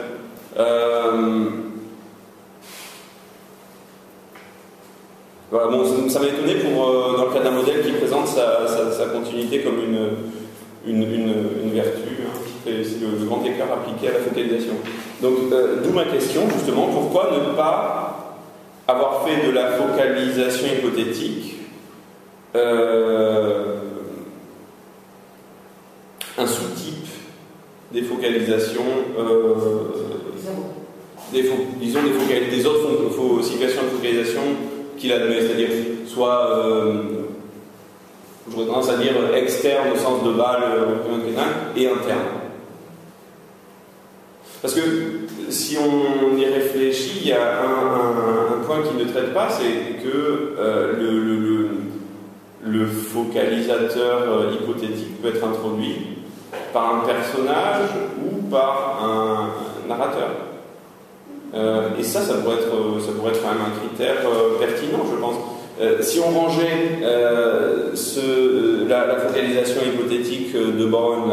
Speaker 1: Voilà, bon, ça m'a étonné dans le cas d'un modèle qui présente sa continuité comme une vertu, hein, c'est le grand écart appliqué à la focalisation. Donc, d'où ma question, justement, pourquoi ne pas avoir fait de la focalisation hypothétique un sous-type des focalisations, disons des autres situations de focalisation qu'il admet, c'est-à-dire soit, j'aurais tendance à dire externe au sens de Bâle et interne. Parce que si on y réfléchit, il y a un point qui ne traite pas, c'est que le focalisateur hypothétique peut être introduit par un personnage ou par un narrateur. Et ça pourrait être quand même un critère pertinent, je pense. Si on rangeait la focalisation hypothétique de Bowen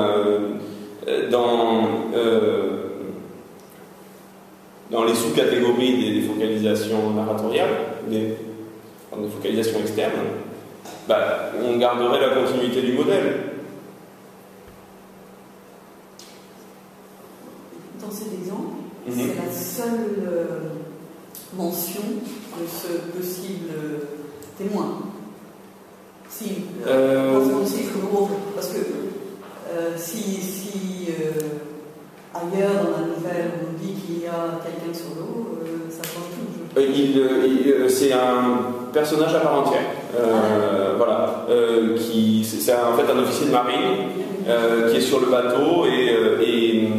Speaker 1: dans les sous-catégories des focalisations narratoriales, des focalisations externes, on garderait la continuité du modèle.
Speaker 4: Dans cet exemple, c'est la seule mention de ce possible témoin. Parce que si ailleurs dans la nouvelle on nous dit qu'il y a quelqu'un sur l'eau, ça change tout.
Speaker 1: C'est un personnage à part entière. Voilà, c'est en fait un officier de marine qui est sur le bateau et